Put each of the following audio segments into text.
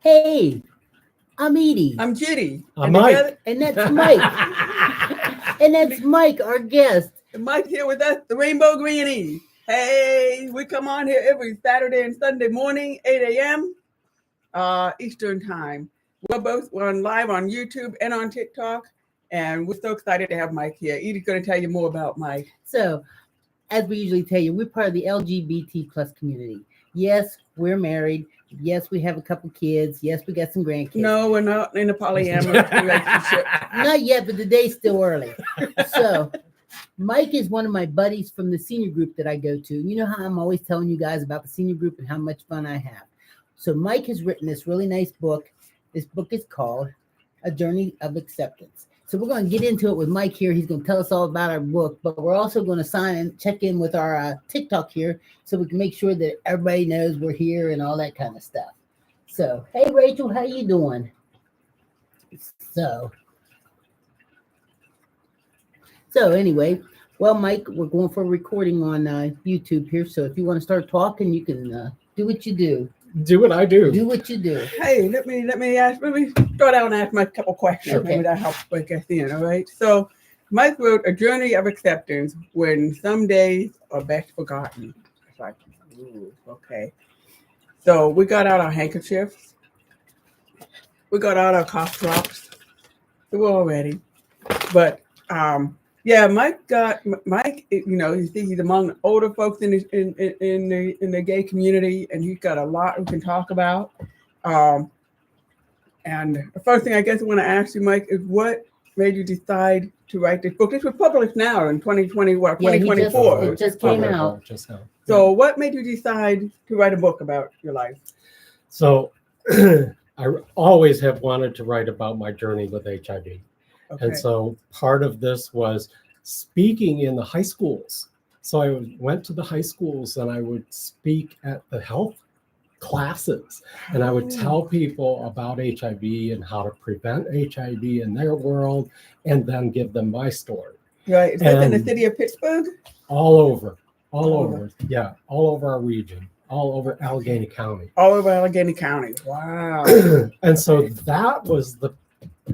Hey, I'm Edie. I'm Judy. I'm Mike. And that's Mike. And that's Mike, our guest. And Mike here with us, the Rainbow Grannies. Hey, we come on here every Saturday and Sunday morning, 8 a.m. Eastern time. We're on live on YouTube and on TikTok, and we're so excited to have Mike here. Edie's going to tell you more about Mike. So, as we usually tell you, we're part of the LGBT plus community. Yes, we're married. Yes, we have a couple kids. Yes, we got some grandkids. No, we're not in a polyamorous relationship. Not yet, but the day's still early. So, Mike is one of my buddies from the senior group that I go to. You know how I'm always telling you guys about the senior group and how much fun I have. So, Mike has written this really nice book. This book is called A Journey of Acceptance. So we're going to get into it with Mike here. He's going to tell us all about our book, but we're also going to sign and check in with our TikTok here so we can make sure that everybody knows we're here and all that kind of stuff. So, hey, Rachel, how you doing? So anyway, well, Mike, we're going for a recording on YouTube here. So if you want to start talking, you can do what you do. Do what I do. Do what you do. Hey, let me start out and ask my couple questions. Okay. Maybe that helps break us in, all right? So Mike wrote A Journey of Acceptance When Some Days Are Best Forgotten. It's like, ooh, okay. So we got out our handkerchiefs. We got out our cough drops. So we're all ready. But yeah, Mike, you know, he's among older folks in the gay community, and he's got a lot we can talk about. And the first thing I guess I want to ask you, Mike, is what made you decide to write this book? This was published now in 2024. It just came out. Just now. So what made you decide to write a book about your life? So I always have wanted to write about my journey with HIV. Okay. And so part of this was speaking in the high schools. So I went to the high schools and I would speak at the health classes. And I would tell people about HIV and how to prevent HIV in their world and then give them my story. Right. Is that in the city of Pittsburgh? All over. Yeah, all over our region, all over Allegheny County. All over Allegheny County. Wow. And so that was the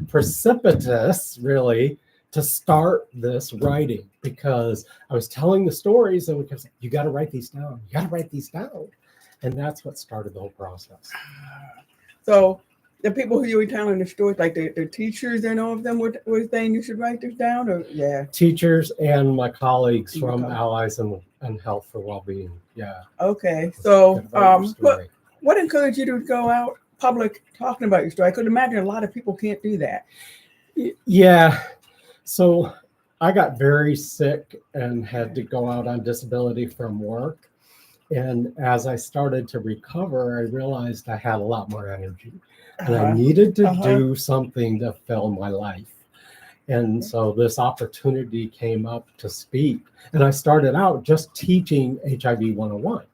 precipitous, really, to start this writing, because I was telling the stories and because you got to write these down. You got to write these down. And that's what started the whole process. So the people who you were telling the stories, like the teachers and all of them were saying you should write this down, or yeah? Teachers and my colleagues from Allies and Health for Wellbeing. Yeah. Okay. So what encouraged you to go out public talking about your story? I could imagine a lot of people can't do that. Yeah. So I got very sick and had to go out on disability from work. And as I started to recover, I realized I had a lot more energy and I needed to do something to fill my life. And so this opportunity came up to speak. And I started out just teaching HIV 101.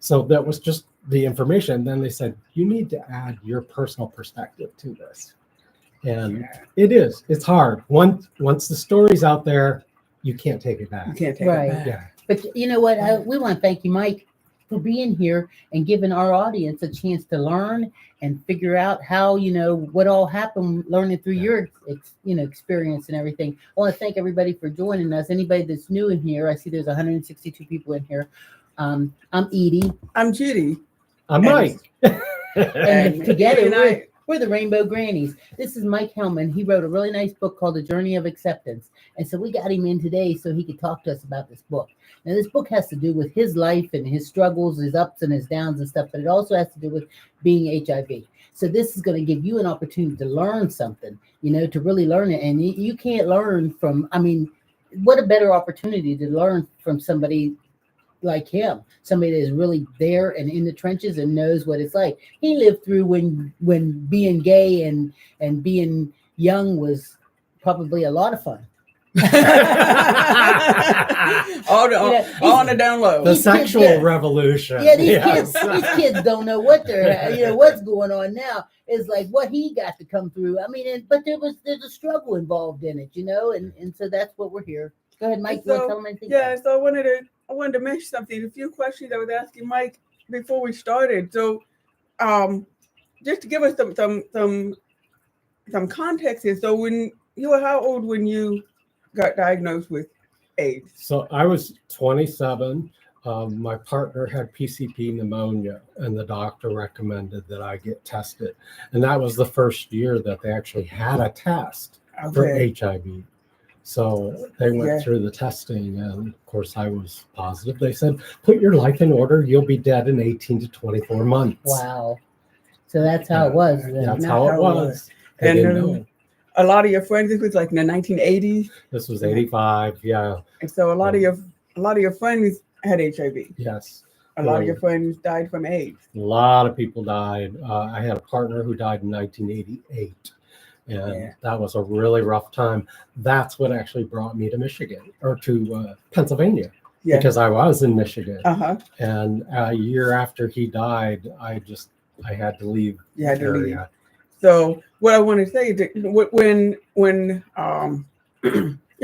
So that was just the information. Then they said, you need to add your personal perspective to this. And it's hard. Once the story's out there, you can't take it back. You can't take it back. Yeah. But you know what? We want to thank you, Mike, for being here and giving our audience a chance to learn and figure out how, you know, what all happened learning through your, experience and everything. I want to thank everybody for joining us. Anybody that's new in here, I see there's 162 people in here. I'm Edie. I'm Judy. I'm Mike. And together we're the Rainbow Grannies. This is Mike Hellman. He wrote a really nice book called A Journey of Acceptance. And so we got him in today so he could talk to us about this book. Now, this book has to do with his life and his struggles, his ups and his downs and stuff, but it also has to do with being HIV. So this is going to give you an opportunity to learn something, to really learn it. And you can't learn from, what a better opportunity to learn from somebody like him, somebody that is really there and in the trenches and knows what it's like. He lived through when being gay and being young was probably a lot of fun. On the down low. The sexual revolution. Yeah, these kids don't know what they're, what's going on now. It's like what he got to come through. But there's a struggle involved in it, and so that's what we're here. Go ahead, Mike. You want to tell them anything? Yeah, so I wanted to mention something. A few questions I was asking Mike before we started. So, just to give us some context here. So when you were how old when you got diagnosed with AIDS? So I was 27. My partner had PCP pneumonia, and the doctor recommended that I get tested. And that was the first year that they actually had a test for HIV. So they went through the testing, and of course I was positive. They said, put your life in order. You'll be dead in 18 to 24 months. Wow. So that's how it was then. That's how it was. They didn't know. A lot of your friends, this was like in the 1980s. This was 85, yeah. And so a lot of your friends had HIV. Yes. A lot of your friends died from AIDS. A lot of people died. I had a partner who died in 1988. And that was a really rough time. That's what actually brought me to Michigan or to Pennsylvania, because I was in Michigan. And a year after he died, I had to leave the area. So what I want to say is that when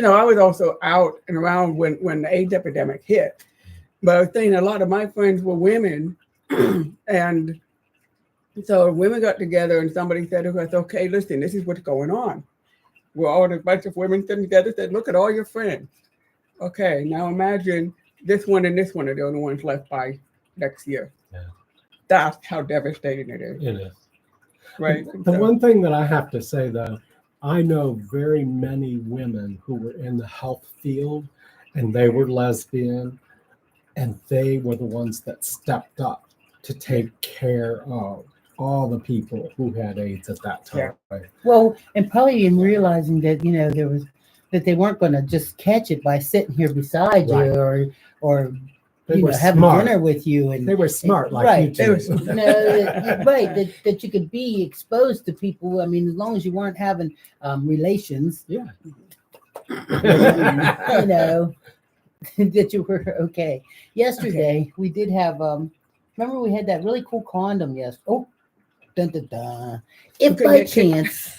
I was also out and around when the AIDS epidemic hit, but I was saying a lot of my friends were women, and so women got together and somebody said to us, okay, listen, this is what's going on. We're all a bunch of women sitting together, said, look at all your friends. Okay, now imagine this one and this one are the only ones left by next year. Yeah. That's how devastating it is. It is. Right. The one thing that I have to say, though, I know very many women who were in the health field, and they were lesbian, and they were the ones that stepped up to take care of all the people who had AIDS at that time. Yeah. Well, and probably in realizing that, that they weren't going to just catch it by sitting here beside you or having dinner with you. And they were smart, like you two. That you could be exposed to people. I mean, as long as you weren't having relations. Yeah. That you were okay. Yesterday, we did have, remember we had that really cool condom dun, dun, dun. If by chance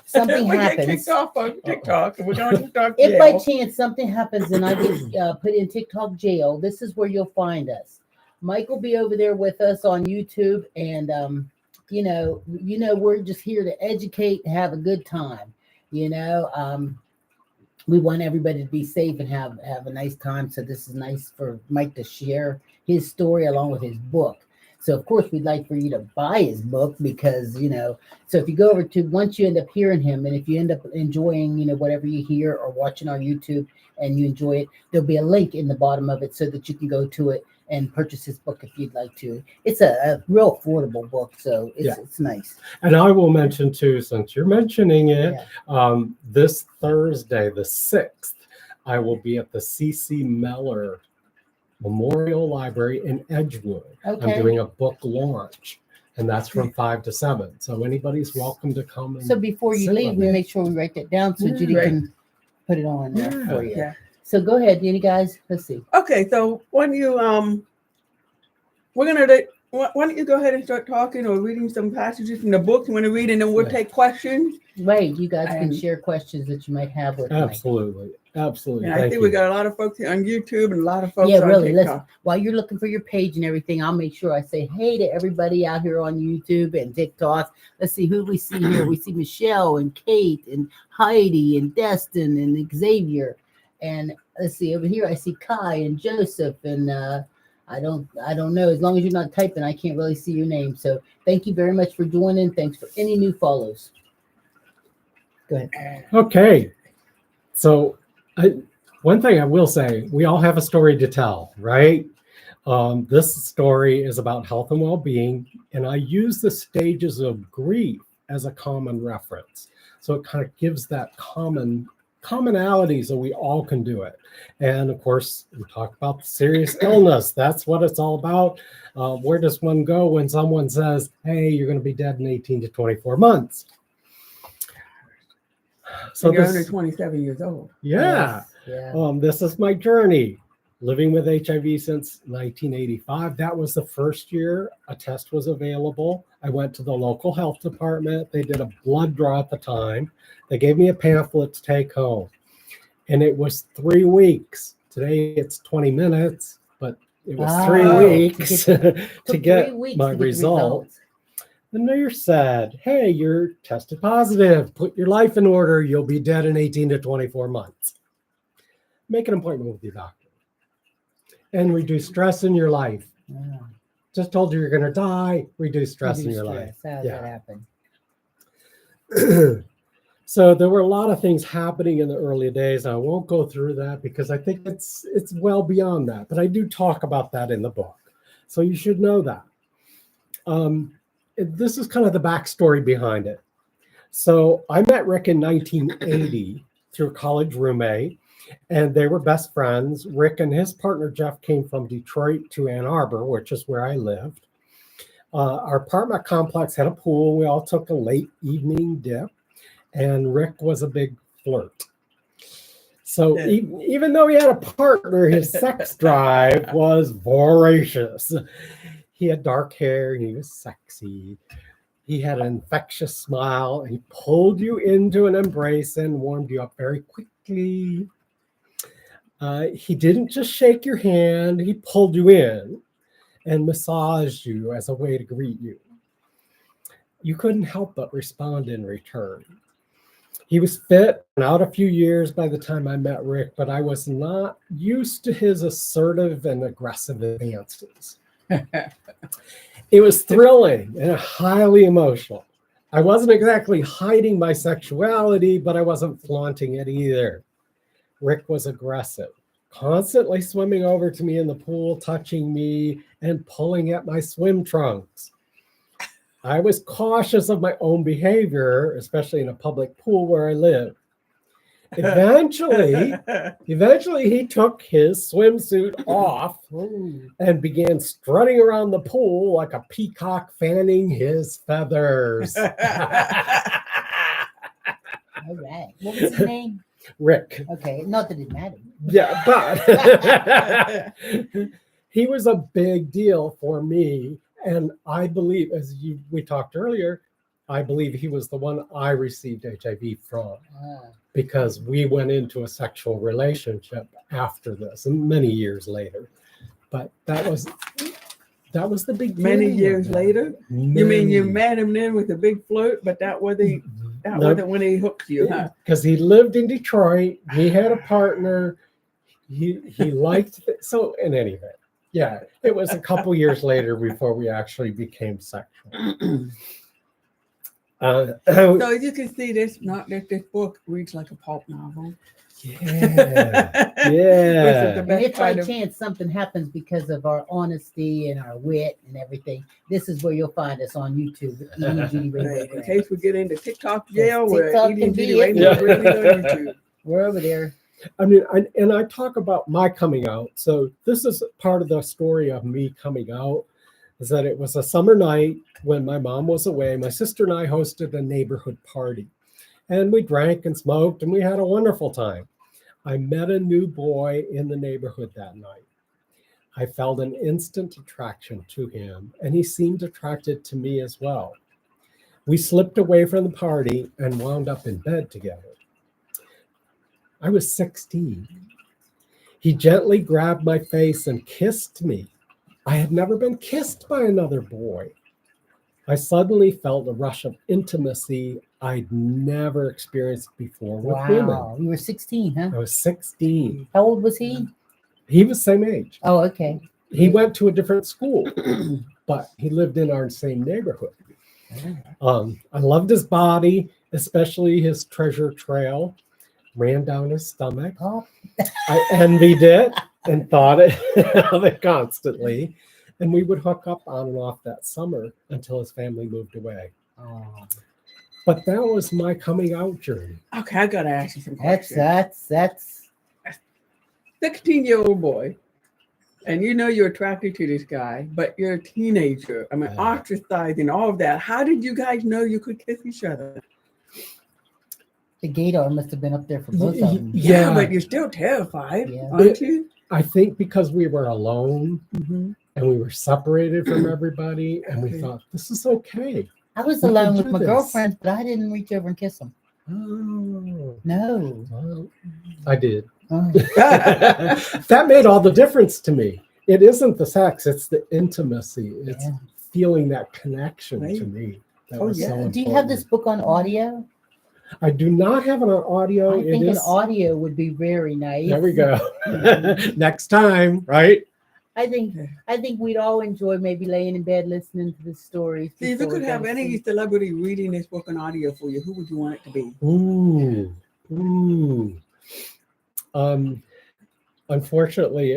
something happens, kicked off on TikTok, and we're going to TikTok if jail. by chance something happens and I get put in TikTok jail, this is where you'll find us. Mike will be over there with us on YouTube, and we're just here to educate and have a good time. We want everybody to be safe and have a nice time. So this is nice for Mike to share his story along with his book. So of course we'd like for you to buy his book because, so if you go over to, once you end up hearing him, and if you end up enjoying, whatever you hear or watching our YouTube and you enjoy it, there'll be a link in the bottom of it so that you can go to it and purchase his book if you'd like to. It's a real affordable book, so it's nice. And I will mention too, since you're mentioning it, this Thursday, the 6th, I will be at the C.C. Mellor Memorial Library in Edgewood. Okay. I'm doing a book launch, and that's from 5 to 7. So anybody's welcome to come. So before you leave, we make sure we write that down so Judy can put it on there for you. Yeah. So go ahead, you guys. Let's see. Okay, so why don't you go ahead and start talking or reading some passages from the book you want to read, and then we'll take questions. Right, you guys can share questions that you might have with Absolutely. Mike. Absolutely. And I think we got a lot of folks on YouTube and a lot of folks on TikTok. Listen, while you're looking for your page and everything, I'll make sure I say hey to everybody out here on YouTube and TikTok. Let's see who we see here. We see Michelle and Kate and Heidi and Destin and Xavier. And let's see, over here I see Kai and Joseph, and I don't know. As long as you're not typing, I can't really see your name. So thank you very much for joining. Thanks for any new follows. Go ahead. Okay. So one thing I will say, we all have a story to tell, right? This story is about health and well-being, and I use the stages of grief as a common reference. So it kind of gives that commonality so we all can do it. And of course, we talk about serious illness. That's what it's all about. Where does one go when someone says, hey, you're going to be dead in 18 to 24 months? So you're under 27 years old. Yeah. This is my journey. Living with HIV since 1985. That was the first year a test was available. I went to the local health department. They did a blood draw at the time. They gave me a pamphlet to take home. And it was 3 weeks. Today it's 20 minutes, but it was 3 weeks to get my results. The nurse said, hey, you're tested positive. Put your life in order. You'll be dead in 18 to 24 months. Make an appointment with your doctor and reduce stress in your life. Yeah. Just told you you're going to die. Reduce stress in Reduce your stress. How does that happen? life. So there were a lot of things happening in the early days. I won't go through that because I think it's well beyond that. But I do talk about that in the book. So you should know that. This is kind of the backstory behind it. So I met Rick in 1980 through a college roommate, and they were best friends. Rick and his partner, Jeff, came from Detroit to Ann Arbor, which is where I lived. Our apartment complex had a pool. We all took a late evening dip, and Rick was a big flirt. So even though he had a partner, his sex drive was voracious. He had dark hair, he was sexy. He had an infectious smile. He pulled you into an embrace and warmed you up very quickly. He didn't just shake your hand, he pulled you in and massaged you as a way to greet you. You couldn't help but respond in return. He was fit and out a few years by the time I met Rick, but I was not used to his assertive and aggressive advances. It was thrilling and highly emotional. I wasn't exactly hiding my sexuality, but I wasn't flaunting it either. Rick was aggressive, constantly swimming over to me in the pool, touching me, and pulling at my swim trunks. I was cautious of my own behavior, especially in a public pool where I live. Eventually, he took his swimsuit off and began strutting around the pool like a peacock fanning his feathers. All right. What was his name? Rick. Okay, not that it mattered. Yeah, but he was a big deal for me. And I believe, we talked earlier, I believe he was the one I received HIV from. Because we went into a sexual relationship after this, and many years later. But that was the big Many years later. You mean you met him then with a big flirt, but that wasn't when he hooked you, huh? Because he lived in Detroit, he had a partner, he liked it. So in any event, yeah, it was a couple years later before we actually became sexual. So as you can see, this book reads like a pulp novel. Yeah. And if by chance something happens because of our honesty and our wit and everything, this is where you'll find us on YouTube. In case we get into TikTok jail, we're over there. I mean, I talk about my coming out. So this is part of the story of me coming out, is that it was a summer night when my mom was away. My sister and I hosted a neighborhood party, and we drank and smoked, and we had a wonderful time. I met a new boy in the neighborhood that night. I felt an instant attraction to him, and he seemed attracted to me as well. We slipped away from the party and wound up in bed together. I was 16. He gently grabbed my face and kissed me. I had never been kissed by another boy. I suddenly felt a rush of intimacy I'd never experienced before with women. You were 16, huh? I was 16. How old was he? He was same age. Oh, okay. He went to a different school, but he lived in our same neighborhood. I loved his body, especially his treasure trail. Ran down his stomach. I envied it and thought of it constantly. And we would hook up on and off that summer until his family moved away. But that was my coming out journey. Okay, I gotta ask you some questions. That's 16-year-old boy, and you know you're attracted to this guy, but you're a teenager. I mean, ostracized and all of that. How did you guys know you could kiss each other? The gaydar must have been up there for both of them. Yeah, but you're still terrified, aren't you? I think because we were alone and we were separated from everybody, and we thought, this is okay. I was alone with my girlfriends, but I didn't reach over and kiss them. Oh. No. Well, I did. That made all the difference to me. It isn't the sex, it's the intimacy. It's feeling that connection Right. to me. That Oh, was yeah. so Do you have important. this book on audio? I do not have it on audio. I think it an is. audio would be very nice. There we go. Next time, right? I think we'd all enjoy maybe laying in bed listening to the stories. See, if you before could we go have to any sleep. celebrity reading this book on audio for you, who would you want it to be? Ooh. Unfortunately,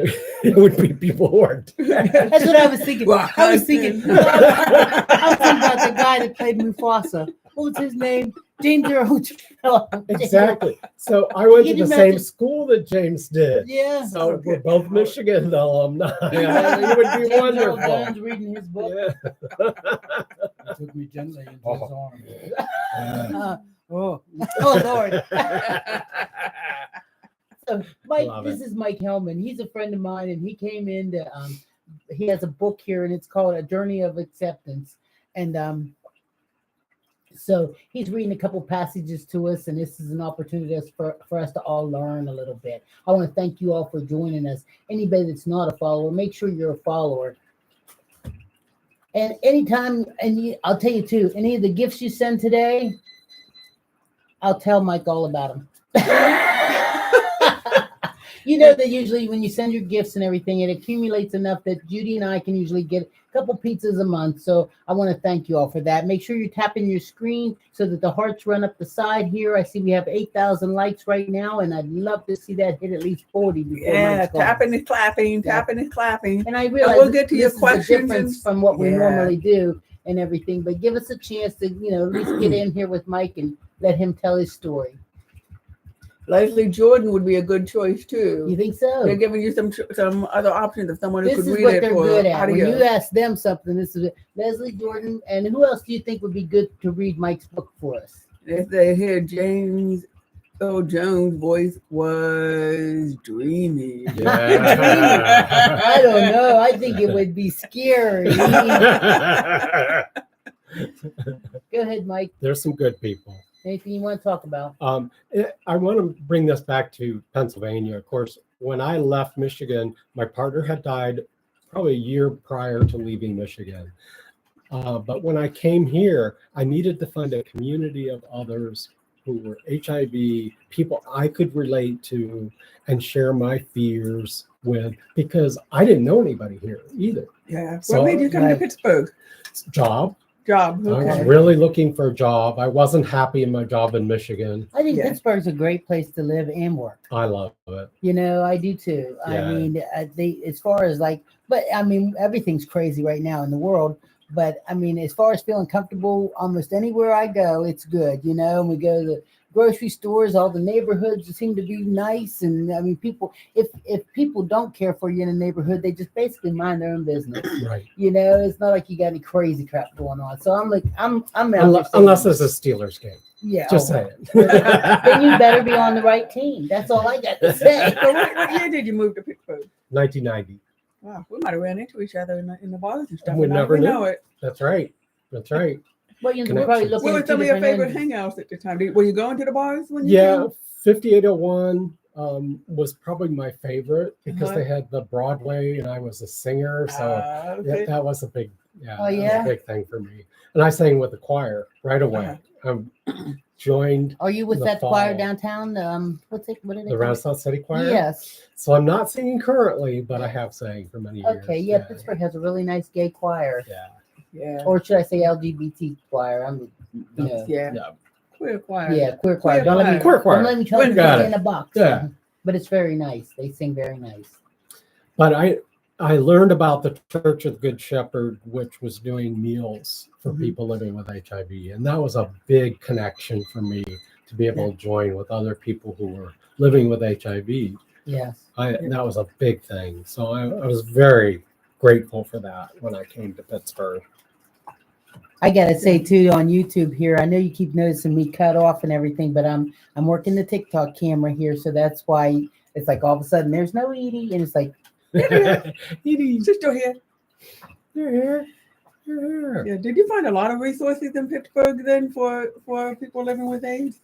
it would be people who are dead. That's what I was thinking. I was thinking about the guy that played Mufasa. What was his name? James Earl. Exactly. So I went to Can you the same imagine- school that James did. Yeah. So Okay. we're both Michigan alumni. It would be James Earl wonderful. Jones reading his book. Yeah. He took me gently into his arms. Oh Lord. So Mike, Love this it. is Mike Hellman. He's a friend of mine, and he came in to he has a book here, and it's called A Journey of Acceptance. And so he's reading a couple passages to us, and this is an opportunity for us to all learn a little bit. I want to thank you all for joining us. Anybody that's not a follower, make sure you're a follower. And anytime, I'll tell you too, any of the gifts you send today, I'll tell Mike all about them. You know that usually when you send your gifts and everything, it accumulates enough that Judy and I can usually get a couple pizzas a month. So I want to thank you all for that. Make sure you're tapping your screen so that the hearts run up the side here. I see we have 8,000 likes right now, and I'd love to see that hit at least 40 before Yeah, Mike's gone. tapping and clapping, Yeah. tapping and clapping. And I realize we'll get to your this is the questions difference and- from what we Yeah. normally do and everything. But give us a chance to, at least get in here with Mike and let him tell his story. Leslie Jordan would be a good choice You too. think so? They're giving you some other options of someone who This could is read what it they're for good at. When audio. you ask them something, this is it. Leslie Jordan, and who else do you think would be good to read Mike's book for us? If they hear James Earl Jones' voice was dreamy. Yeah. I don't know. I think it would be scary. Go ahead, Mike. There's some good people. Anything you want to talk about? I want to bring this back to Pennsylvania. Of course, when I left Michigan, my partner had died probably a year prior to leaving Michigan. But when I came here, I needed to find a community of others who were HIV, people I could relate to and share my fears with, because I didn't know anybody here either. Yeah. So- What made you come to Right. Pittsburgh? Job. Job. I was Okay. really looking for a job. I wasn't happy in my job in Michigan. I think Yeah. Pittsburgh's a great place to live and work. I love it. I do too. Yeah. I mean, as far as but I mean, everything's crazy right now in the world. But I mean, as far as feeling comfortable, almost anywhere I go, it's good. And we go to the grocery stores, all the neighborhoods seem to be nice. And I mean, if people don't care for you in a neighborhood, they just basically mind their own business. Right. It's not like you got any crazy crap going on. So I'm out there Unless saying- there's a Steelers game. yeah, Just oh, saying. then you better be on the right team. That's all I got to say. So what year did you move to Pittsburgh? 1990. Wow, we might have ran into each other in the bars and stuff. We and now never we knew. know it. That's right. That's right. Well, you were probably Connections. looking What were at some two of your different favorite ends. hangouts at the time? Were you going to the bars when you Yeah, came? 5801 was probably my favorite because Uh-huh. they had the Broadway and I was a singer. So Okay. that was a big, Oh, that was yeah? a big thing for me. And I sang with the choir right away. Joined Are you with The that choir fall. downtown? What are they the called? Renaissance City Choir. Yes. So I'm not singing currently, but I have sang for many years. Okay. Yeah, Pittsburgh has a really nice gay choir, Yeah. Yeah. or should I say LGBT choir? Yeah. Yeah. Queer choir. Yeah, queer choir. Queer Don't let me choir. Queer choir. Don't let me try to Got put it. in a box. Yeah. But it's very nice. They sing very nice. But I learned about the Church of the Good Shepherd, which was doing meals for Mhm. people living with HIV. And that was a big connection for me to be able to join with other people who were living with HIV. Yes. That was a big thing. So I was very grateful for that when I came to Pittsburgh. I gotta say too on YouTube here, I know you keep noticing me cut off and everything, but I'm working the TikTok camera here, so that's why it's like all of a sudden there's no Edie, and it's like Edie, She's still here. you're here. You're here. Yeah. Did you find a lot of resources in Pittsburgh then for people living with AIDS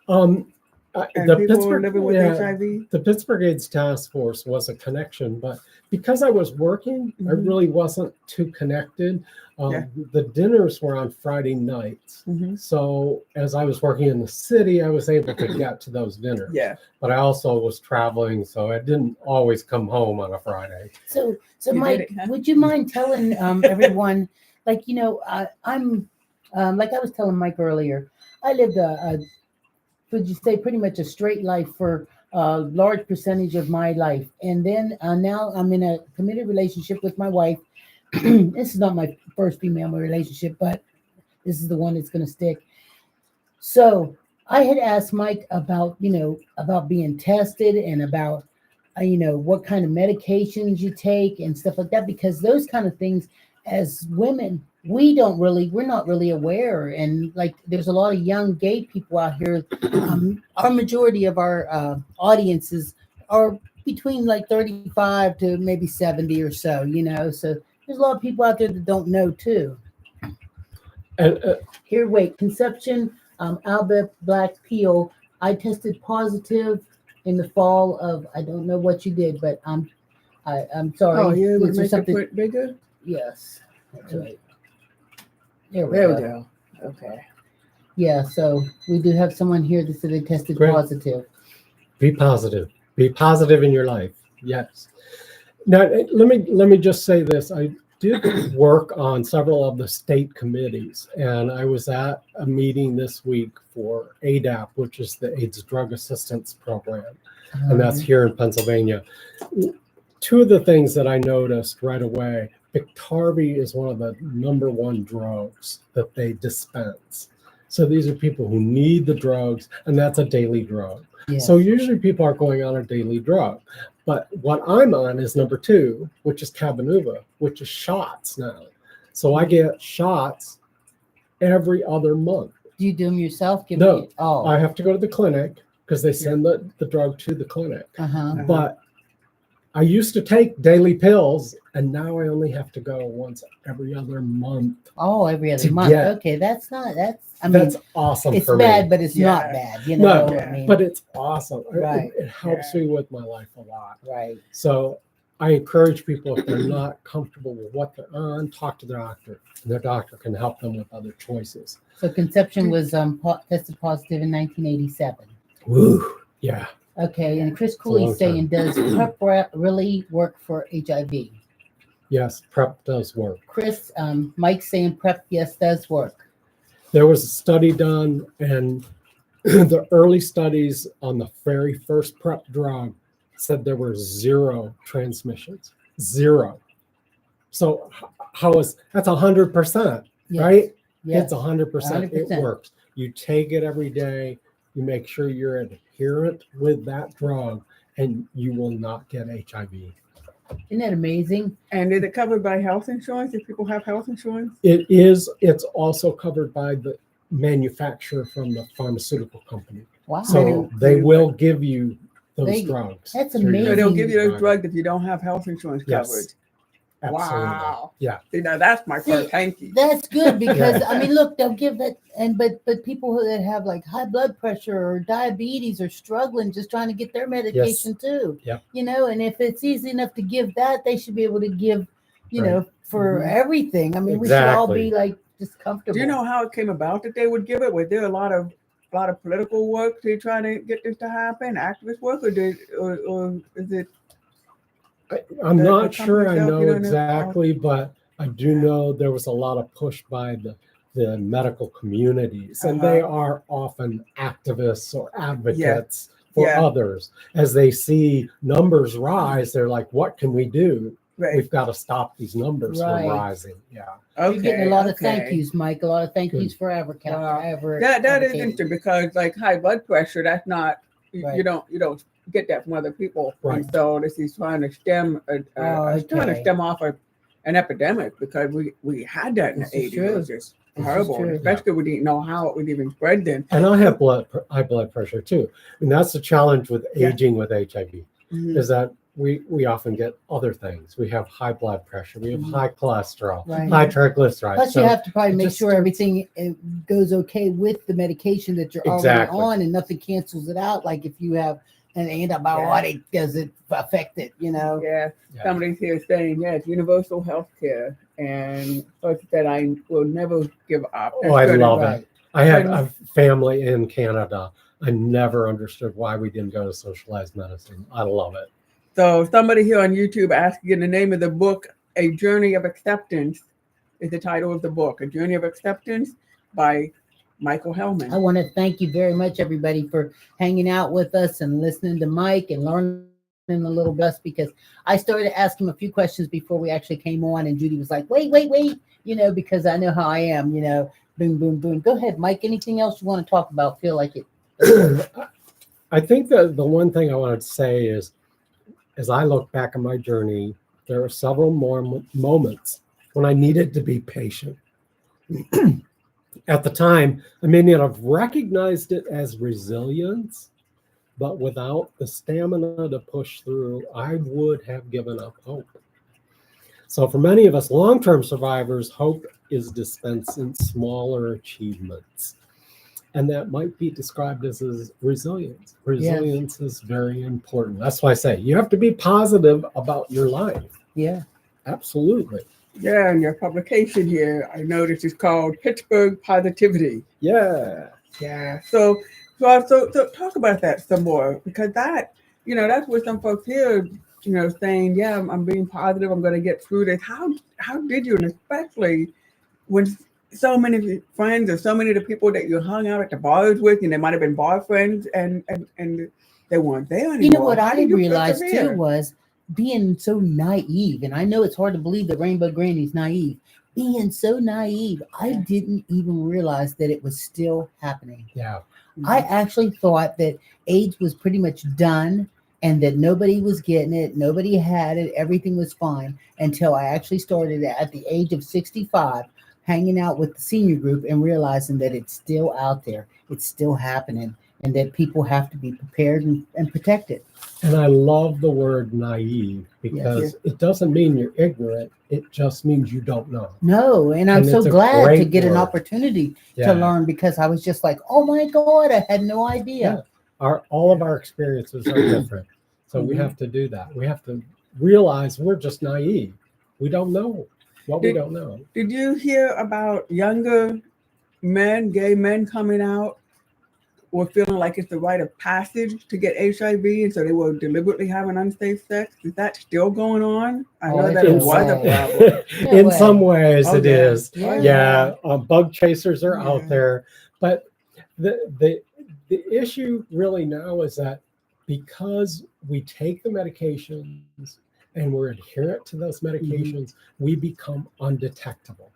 And and the people Pittsburgh living with yeah, HIV? the Pittsburgh AIDS Task Force was a connection, but because I was working, I Mhm. really wasn't too connected. Yeah. The dinners were on Friday nights. Mhm. So as I was working in the city, I was able to get to those dinners. Yeah. But I also was traveling, so I didn't always come home on a Friday. So You did Mike, it, huh? would you mind telling everyone, like, I'm, like I was telling Mike earlier, I lived would you say, pretty much a straight life for a large percentage of my life. And then now I'm in a committed relationship with my wife. This is not my first female relationship, but this is the one that's going to stick. So I had asked Mike about, about being tested and about, what kind of medications you take and stuff like that, because those kind of things as women, we're not really aware. And like, there's a lot of young gay people out here. Our majority of our audiences are between like 35 to maybe 70 or so, so there's a lot of people out there that don't know too. And Here, wait, conception, Albert Black Peel. I tested positive in the fall of, I don't know what you did, but I'm sorry. Oh, you would Is there make something? it put bigger? Yes, that's right. There we There go. we go. Okay. Yeah, so we do have someone here that said they tested Great. positive. be positive. Be positive in your life. Yes. Now, let me just say this. I did work on several of the state committees, and I was at a meeting this week for ADAP, which is the AIDS Drug Assistance Program, and that's here in Pennsylvania. Two of the things that I noticed right away, Biktarvy is one of the #1 drugs that they dispense. So these are people who need the drugs, and that's a daily drug. Yes. So usually people are going on a daily drug. But what I'm on is #2, which is Cabenuva, which is shots now. So I get shots every other month. Do you do them yourself? No, Oh. I have to go to the clinic because they send the drug to the clinic. Uh-huh. But I used to take daily pills, and now I only have to go once every other month. Oh, every other To month. get- Okay, that's That's awesome it's for bad, me. but it's Yeah. not bad. No, I mean, but it's awesome. Right. It helps me with my life a lot. right. So I encourage people, if they're not comfortable with what they're on, talk to their doctor. And their doctor can help them with other choices. So conception was tested positive in 1987. Woo. Yeah. Okay, and Chris a Cooley's long saying, does PrEP really work for HIV? Yes, PrEP does work. Chris, Mike's saying PrEP, yes, does work. There was a study done, and the early studies on the very first PrEP drug said there were 0 transmissions. 0. So that's 100%, Yes. right? Yes. It's 100%. It 100%. works. You take it every day. You make sure you're adherent with that drug, and you will not get HIV. Isn't that amazing? And is it covered by health insurance if people have health insurance? It is. It's also covered by the manufacturer from the pharmaceutical company. Wow. So they will give you those drugs. That's through your- amazing. So they'll give you those Right. drugs if you don't have health insurance Yes. coverage. Absolutely. Wow. Yeah. See, now that's my first hanky. That's good because Yeah. I mean, look, they'll give that, but people that have like high blood pressure or diabetes are struggling just trying to get their medication too. Yep. And if it's easy enough to give that, they should be able to give, Right. for Mhm. everything. I mean, we should all Exactly. be like just comfortable. Do you know how it came about that they would give it? Was there a lot of political work to try to get this to happen, activist work, or is it? I'm The not sure I company itself, know you don't know? exactly, but I do know there was a lot of push by the medical communities, and they are often activists or advocates for Yeah. others. As they see numbers rise, they're like, what can we do? Right. We've got to stop these numbers Right. from rising. Yeah. Okay. You're getting a lot of okay. thank yous, Mike. A lot of thank yous for ever. Wow. Ever That is advocating. interesting because like high blood pressure, that's not you Right. don't get that from other people. Right. And so this is trying to stem trying to okay. stem off an epidemic because we had that in This the is 80s. true. It was just This is horrible, true. especially we didn't know how it would even spread then. And I have high blood pressure too. And that's the challenge with Yeah. aging with HIV, Mhm. is that we often get other things. We have high blood pressure, we have high cholesterol, Right. high triglycerides. Plus, So you have to probably it make just sure starts- everything goes okay with the medication that you're already Exactly. on, and nothing cancels it out. Like if you have an antibiotic doesn't affect it, Yeah. Yeah. Somebody's here saying, yes, universal health care. And such that I will never give up. Oh, I That's good love advice. it. I have And- a family in Canada. I never understood why we didn't go to socialized medicine. I love it. So somebody here on YouTube asking the name of the book, A Journey of Acceptance, is the title of the book. A Journey of Acceptance by Michael I Hellman. want to thank you very much, everybody, for hanging out with us and listening to Mike and learning a little bit, because I started to ask him a few questions before we actually came on, and Judy was like, wait, because I know how I am, boom, boom, boom. Go ahead, Mike. Anything else you want to talk about? Feel like it. I think that the one thing I wanted to say is, as I look back on my journey, there are several more moments when I needed to be patient. At the time, I may not have recognized it as resilience, but without the stamina to push through, I would have given up hope. So for many of us long-term survivors, hope is dispensed in smaller achievements. And that might be described as resilience. Resilience is very important. That's why I say you have to be positive about your life. Yeah. Absolutely. Yeah, and your publication here, I noticed, is called Pittsburgh Positivity. Yeah. Yeah. So talk about that some more, because that, that's what some folks here, saying, yeah, I'm being positive, I'm going to get through this. How did you, and especially when so many friends or so many of the people that you hung out at the bars with, and they might have been bar friends, and they weren't there anymore. You know what I did you realized persevere? too was being so naive, and I know it's hard to believe that Rainbow Granny's naive. Being so naive, I didn't even realize that it was still happening. Yeah. I actually thought that AIDS was pretty much done and that nobody was getting it, nobody had it, everything was fine, until I actually started at the age of 65 hanging out with the senior group and realizing that it's still out there, it's still happening, and that people have to be prepared and protected. And I love the word naive, because it doesn't mean you're ignorant. It just means you don't know. No, and I'm And so it's a glad to great get an word. opportunity Yeah. to learn, because I was just like, oh my God, I had no idea. All of our experiences are different. So we have to do that. We have to realize we're just naive. We don't know what we don't know. Did you hear about younger men, gay men coming out, were feeling like it's the rite of passage to get HIV, and so they were deliberately having unsafe sex? Is that still going on? I know that it no was a way. problem. No In way. some ways, Oh, it yeah. is. Yeah. Bug chasers are Yeah. out there, but the issue really now is that because we take the medications and we're adherent to those medications, we become undetectable.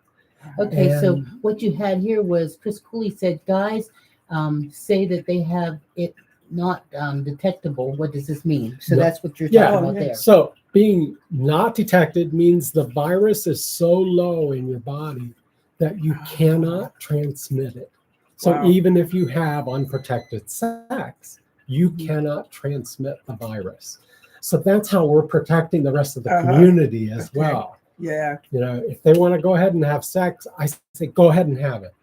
Okay, so And- what you had here was Chris Cooley said, guys say that they have it not detectable. What does this mean? So No. that's what you're Yeah. talking about there. So being not detected means the virus is so low in your body that you cannot transmit it. So Wow. even if you have unprotected sex, you cannot transmit the virus. So that's how we're protecting the rest of the community as well. Yeah. If they want to go ahead and have sex, I say go ahead and have it.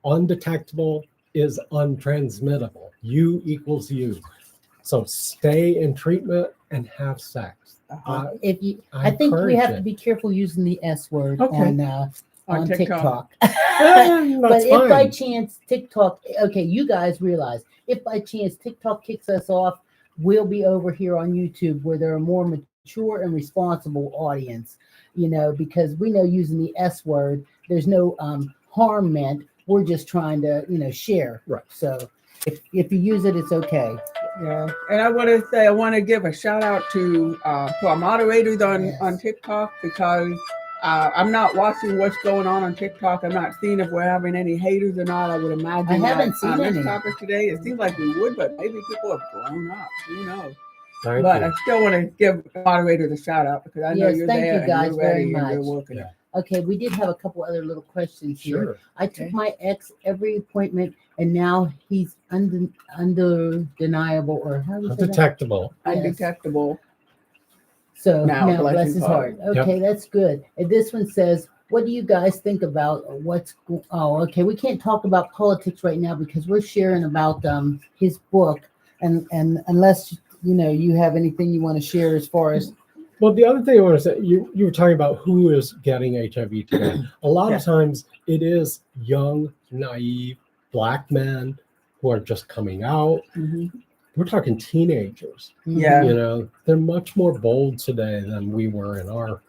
Undetectable is untransmittable. You equals you. So stay in treatment and have sex. If you, I think we have to be careful using the S word on TikTok. But if by chance TikTok, okay, you guys realize if by chance TikTok kicks us off, we'll be over here on YouTube where there are more mature and responsible audience, because we know using the S word, there's no harm meant. We're just trying to, share. Right. So if you use it, it's okay. Yeah. And I want to give a shout out to our moderators on TikTok, because I'm not watching what's going on TikTok. I'm not seeing if we're having any haters or not. I would imagine I haven't seen on any. this topic today, it seems like we would, but maybe people have grown up. Who knows? Thank But you. I still want to give moderators a shout out, because I know you're thank there you guys and you're ready very and you're much. working. Yeah. Okay, we did have a couple other little questions here. Sure. I took my ex every appointment, and now he's undeniable, or how do you say that? Undetectable. Yes. Undetectable. So Now, now bless bless his his heart. heart. Okay, that's good. And this one says, what do you guys think about okay, we can't talk about politics right now because we're sharing about his book, And unless you have anything you want to share as far as Well, the other thing I want to say, you were talking about who is getting HIV today. A lot of times it is young, naive Black men who are just coming out. We're talking teenagers. Yeah. They're much more bold today than we were in our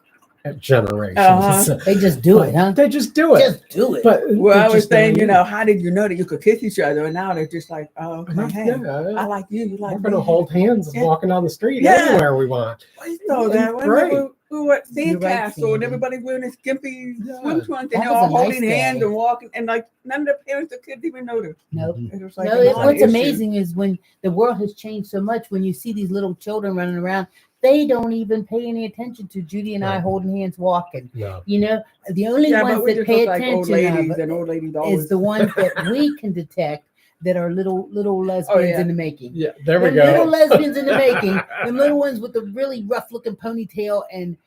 generation. they just do it, huh? They just do it. Just do it. But Well, I was just saying, naive. how did you know that you could kiss each other? And now they're just like, oh, okay, hey, Yeah, I like you, you like we're me. going to hold hands and walking down the street Yeah. anywhere we want. I saw that. Great. We were at You're right, Sandcastle Sandy. and everybody wearing their skimpy swim trunks and That they're was all a nice holding hands day. and walking and like none of the parents or kids even noticed. Nope. It was like No, a what's non-issue. amazing is when the world has changed so much, when you see these little children running around, they don't even pay any attention to Judy and I holding hands walking. No. The only but ones we that just pay look like old attention ladies, of and old ladies always is the ones that we can detect that are little lesbians in the making. Yeah, there we Them go. little lesbians in the making. Them little ones with the really rough looking ponytail and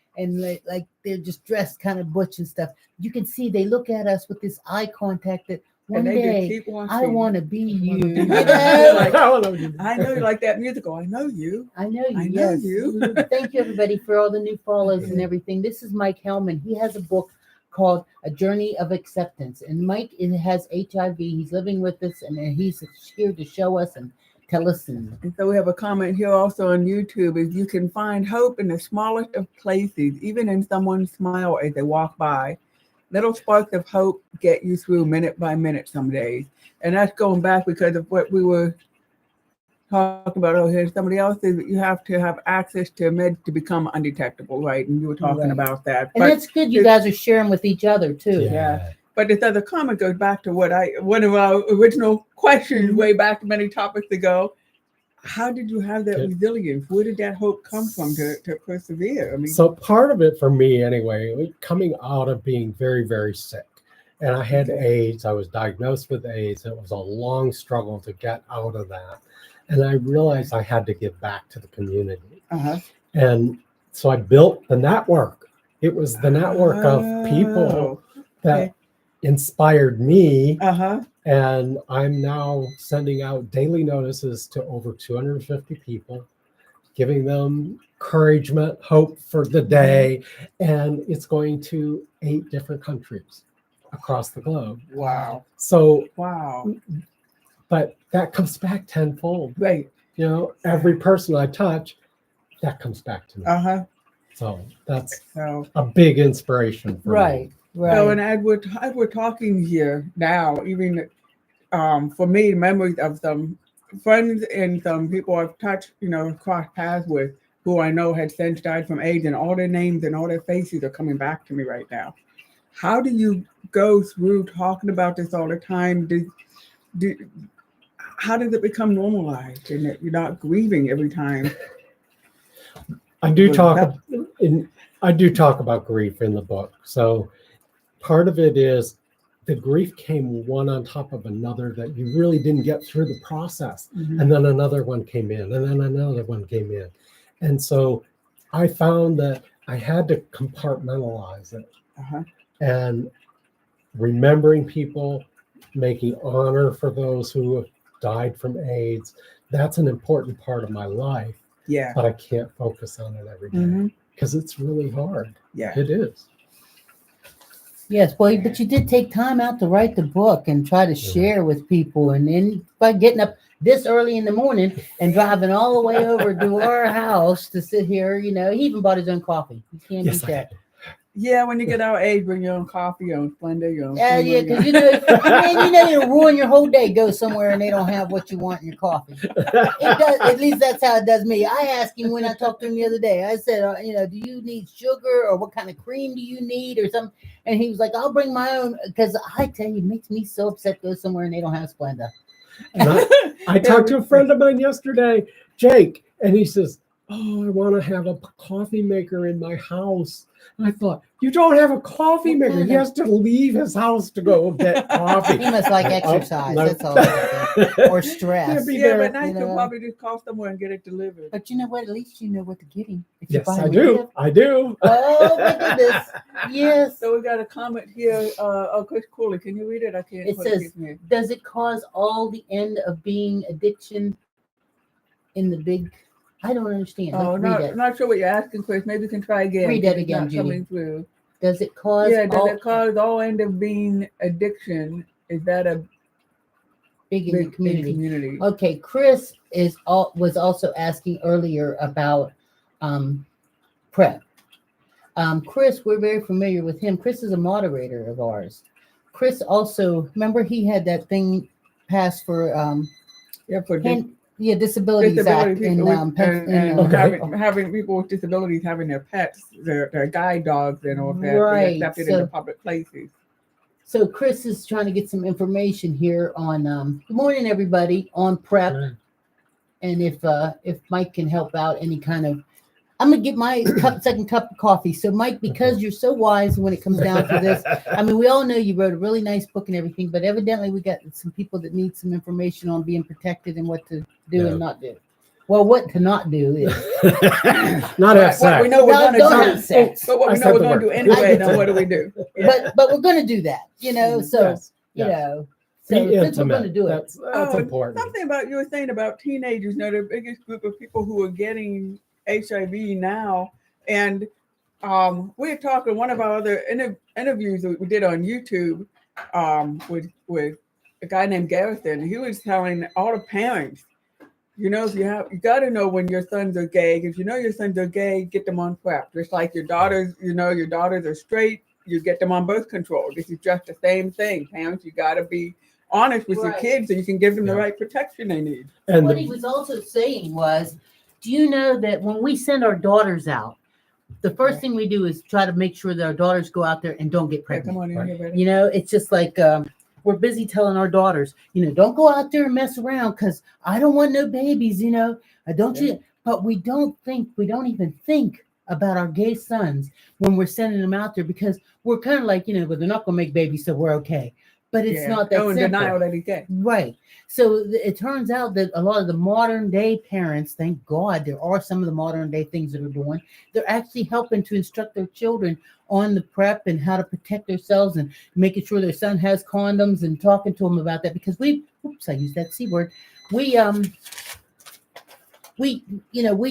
like they're just dressed kind of butch and stuff. You can see they look at us with this eye contact that one and they day just keep watching. I want to be you. I know you like that musical. I know you. I know you. I know Yes. you. Thank you, everybody, for all the new follows and everything. This is Mike Hellman. He has a book called A Journey of Acceptance. And Mike has HIV. He's living with us, and he's here to show us and tell us. And so we have a comment here also on YouTube. Is you can find hope in the smallest of places, even in someone's smile as they walk by. Little sparks of hope get you through minute by minute some days. And that's going back because of what we were talking about over here. Somebody else says that you have to have access to meds to become undetectable, right? And you were talking about that. And that's good. You guys are sharing with each other, too. Yeah. But this other comment goes back to one of our original questions way back many topics ago. How did you have that resilience? Where did that hope come from to persevere? I mean, so part of it for me anyway, coming out of being very, very sick, and I had AIDS. I was diagnosed with AIDS. It was a long struggle to get out of that. And I realized I had to give back to the community. And so I built the network. It was the network of people that inspired me. And I'm now sending out daily notices to over 250 people, giving them encouragement, hope for the day. And it's going to 8 different countries across the globe. Wow. So, wow. But that comes back tenfold. Right. Every person I touch, that comes back to me. So that's a big inspiration for me. Right. So, and as we're talking here now, even for me, memories of some friends and some people I've touched, crossed paths with, who I know had since died from AIDS, and all their names and all their faces are coming back to me right now. How do you go through talking about this all the time? How does it become normalized and that you're not grieving every time? I do talk about grief in the book. So part of it is the grief came one on top of another that you really didn't get through the process. And then another one came in, and then another one came in. And so I found that I had to compartmentalize it. And remembering people, making honor for those who have died from AIDS, that's an important part of my life. Yeah. But I can't focus on it every day because it's really hard. Yeah. It is. Yes, well, but you did take time out to write the book and try to share with people. And then by getting up this early in the morning and driving all the way over to our house to sit here, he even bought his own coffee. You can't beat that. Yeah, when you get our age, bring your own coffee, your own Splenda, your own. Yeah, because it'll ruin your whole day. Go somewhere and they don't have what you want in your coffee. It does. At least that's how it does me. I asked him when I talked to him the other day. I said, do you need sugar or what kind of cream do you need or something? And he was like, I'll bring my own, because I tell you, it makes me so upset to go somewhere and they don't have Splenda. And I talked to a friend of mine yesterday, Jake, and he says, I want to have a coffee maker in my house. And I thought, you don't have a coffee maker. He has to leave his house to go get coffee. He must like exercise. That's all. Or stress. Yeah, but now you can probably just call somewhere and get it delivered. But you know what? At least you know what to get him. Yes, I do. I do. Oh, my goodness. Yes. So we got a comment here. Chris Cooley, can you read it? I can't. It says, does it cause all the end of being addiction in the big. I don't understand. Oh, Let's read I'm it. not sure what you're asking, Chris. Maybe you can try again. Read that It's again, not Judy. coming through. Does it cause? Yeah, does all, it cause all end up being addiction? Is that a big in the big community? community? Okay, Chris was also asking earlier about PrEP. Chris, we're very familiar with him. Chris is a moderator of ours. Chris also, remember he had that thing passed for Yeah, for Disabilities Act disability in people with, and Okay. having people with disabilities having their pets, their guide dogs, and all of that Right, be accepted so- into public places. So Chris is trying to get some information here on good morning everybody on PrEP, and if Mike can help out any kind of, I'm gonna get my second cup of coffee. So Mike, because you're so wise when it comes down to this, I mean we all know you wrote a really nice book and everything, but evidently we got some people that need some information on being protected and what to do and not do. Well, what to not do is Not have What we sex. know we're Don't going to have do, sex. but what I we know said we're the going to do word. anyway. Now what do we do? but we're gonna do that, So Yes, you yes. know, Be so since we're intimate. gonna do it. That's important. Something about you were saying about teenagers. The biggest group of people who are getting HIV now, and we were talking one of our other interviews that we did on YouTube with a guy named Garrison. He was telling all the parents, you got to know when your sons are gay. If you know your sons are gay, get them on PrEP. Just like your daughters, your daughters are straight, you get them on birth control. This is just the same thing. Parents, you got to be honest with your kids so you can give them the right protection they need. And What he was also saying was, do you know that when we send our daughters out, the first thing we do is try to make sure that our daughters go out there and don't get Yeah, pregnant. come on in here, baby. It's just like we're busy telling our daughters, don't go out there and mess around because I don't want no babies, I don't you. But we don't even think about our gay sons when we're sending them out there because we're kind of like, but they're not going to make babies, so we're okay. But it's not that in simple. denial that he's gay. Right. So it turns out that a lot of the modern day parents, thank God, there are some of the modern day things that are doing. They're actually helping to instruct their children on the PrEP and how to protect themselves and making sure their son has condoms and talking to them about that because I used that C word. We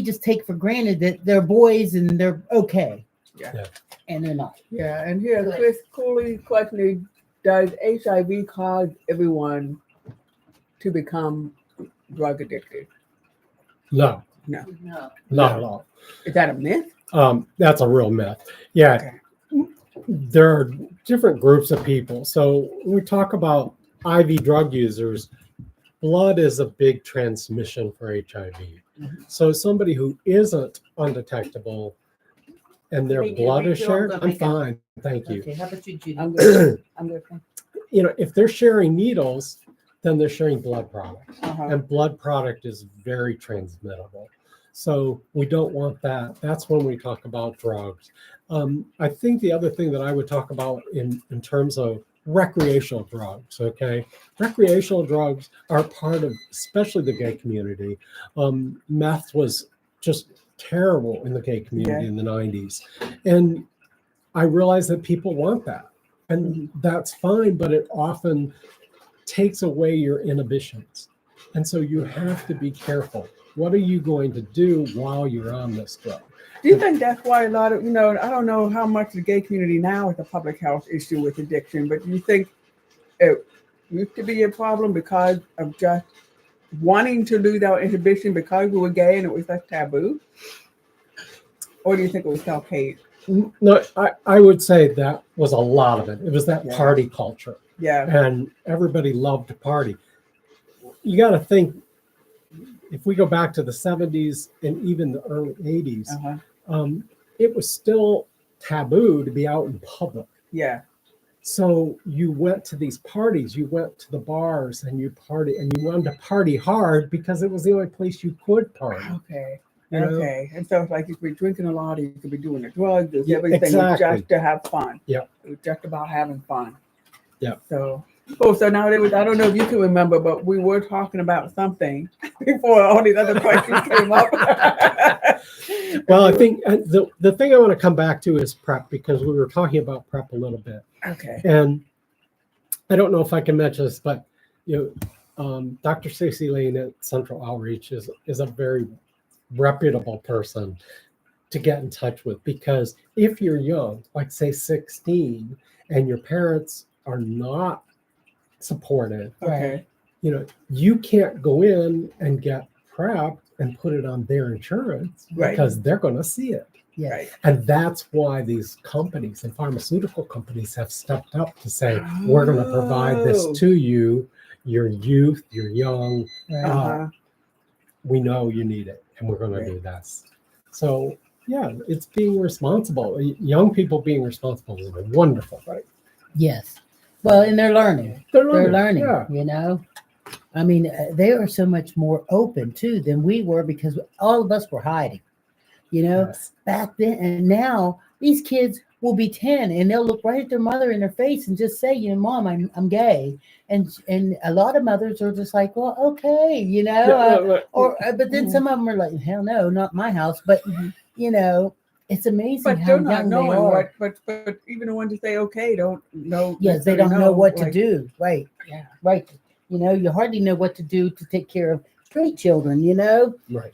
just take for granted that they're boys and they're okay. Yeah. And they're not. Yeah. And here, Chris Cooley questioning, does HIV cause everyone to become drug addicted? no, No. not at all. Is that a myth? That's a real myth. Yeah. Okay. There are different groups of people. So when we talk about IV drug users, blood is a big transmission for HIV. Mhm. So somebody who isn't undetectable and their They need a blood is refill, shared, I'm I'm making- fine. Thank you. Okay, how about you, Judy? I'm good. I'm good. If they're sharing needles, then they're sharing blood product. Uh-huh. And blood product is very transmittable. So we don't want that. That's when we talk about drugs. I think the other thing that I would talk about in terms of recreational drugs, okay? Recreational drugs are part of, especially the gay community. Meth was just terrible in the gay community in the 90s. And I realize that people want that. And that's fine, but it often takes away your inhibitions. And so you have to be careful. What are you going to do while you're on this drug? Do you think that's why a lot of, I don't know how much the gay community now is a public health issue with addiction, but do you think it used to be a problem because of just wanting to lose our inhibition because we were gay and it was like taboo? Or do you think it was self-hate? No, I would say that was a lot of it. It was that party culture. Yeah. And everybody loved to party. You got to think, if we go back to the 70s and even the early 80s, it was still taboo to be out in public. Yeah. So you went to these parties, you went to the bars and you party, and you wanted to party hard because it was the only place you could party. Okay. Okay. And so it's like you could be drinking a lot, or you could be doing the drugs, everything exactly. was just to have fun. Yeah. It was just about having fun. Yeah. So now I don't know if you can remember, but we were talking about something before all these other questions came up. Well, I think the thing I want to come back to is PrEP, because we were talking about PrEP a little bit. Okay. And I don't know if I can mention this, but Dr. Stacey Lane at Central Outreach is a very reputable person to get in touch with, because if you're young, like say 16, and your parents are not supportive, Okay. You can't go in and get PrEP and put it on their insurance Right. because they're going to see it. Yes. Right. And that's why these companies and pharmaceutical companies have stepped up to say, we're going to provide this to you, your youth, you're young. Right. Uh-huh. We know you need it, and we're going to do this. So, yeah, it's being responsible. Young people being responsible is wonderful, right? Yes. Well, and they're learning. They're They're learning, Yeah. I mean, they are so much more open too than we were, because all of us were hiding, Yes. back then. And now these kids will be 10 and they'll look right at their mother in their face and just say, Mom, I'm gay. And a lot of mothers are just like, well, okay, but then some of them are like, hell no, not my house. But, it's amazing But how they're not young they knowing are. but even the ones that say okay don't know. Yes, they don't know what to like, do. Right. Yeah. Right. You hardly know what to do to take care of straight children, Right.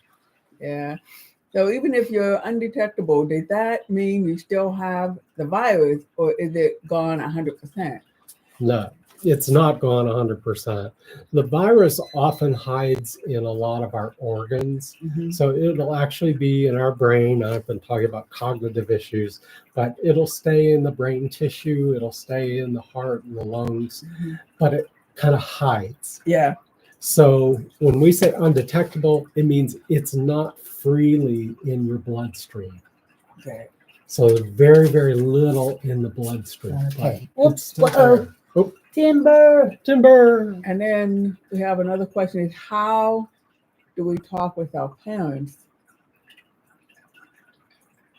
Yeah. So even if you're undetectable, does that mean you still have the virus, or is it gone 100%? No, it's not gone 100%. The virus often hides in a lot of our organs. Mhm. So it'll actually be in our brain. I've been talking about cognitive issues, but it'll stay in the brain tissue. It'll stay in the heart and the lungs, but it kind of hides. Yeah. So when we say undetectable, it means it's not freely in your bloodstream. Okay. So very, very little in the bloodstream. Okay. But it's still Uh-oh. there. Oh, timber. And then we have another question: is how do we talk with our parents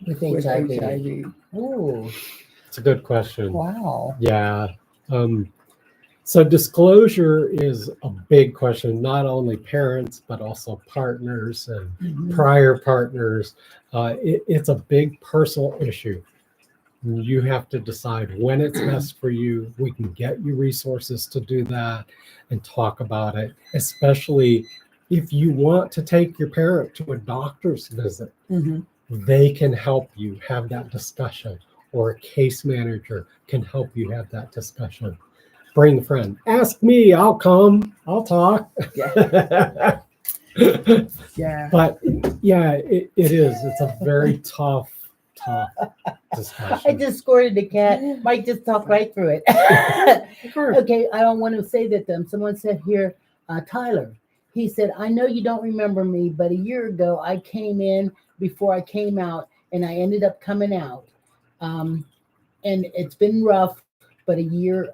With with HIV. HIV? Oh, It's a good question. wow. Yeah. So disclosure is a big question, not only parents, but also partners and Mhm. prior partners. It's a big personal issue. You have to decide when it's best for you. We can get you resources to do that and talk about it, especially if you want to take your parent to a doctor's visit. Mhm. They can help you have that discussion, or a case manager can help you have that discussion. Bring a friend. Ask me, I'll come. I'll talk. Yeah. Yeah. But yeah, it is. It's a very tough discussion. I just squirted the cat. Mike just talked right through it. Okay, I don't want to say that someone said here, Tyler, he said, I know you don't remember me, but a year ago I came in before I came out, and I ended up coming out. And it's been rough, but a year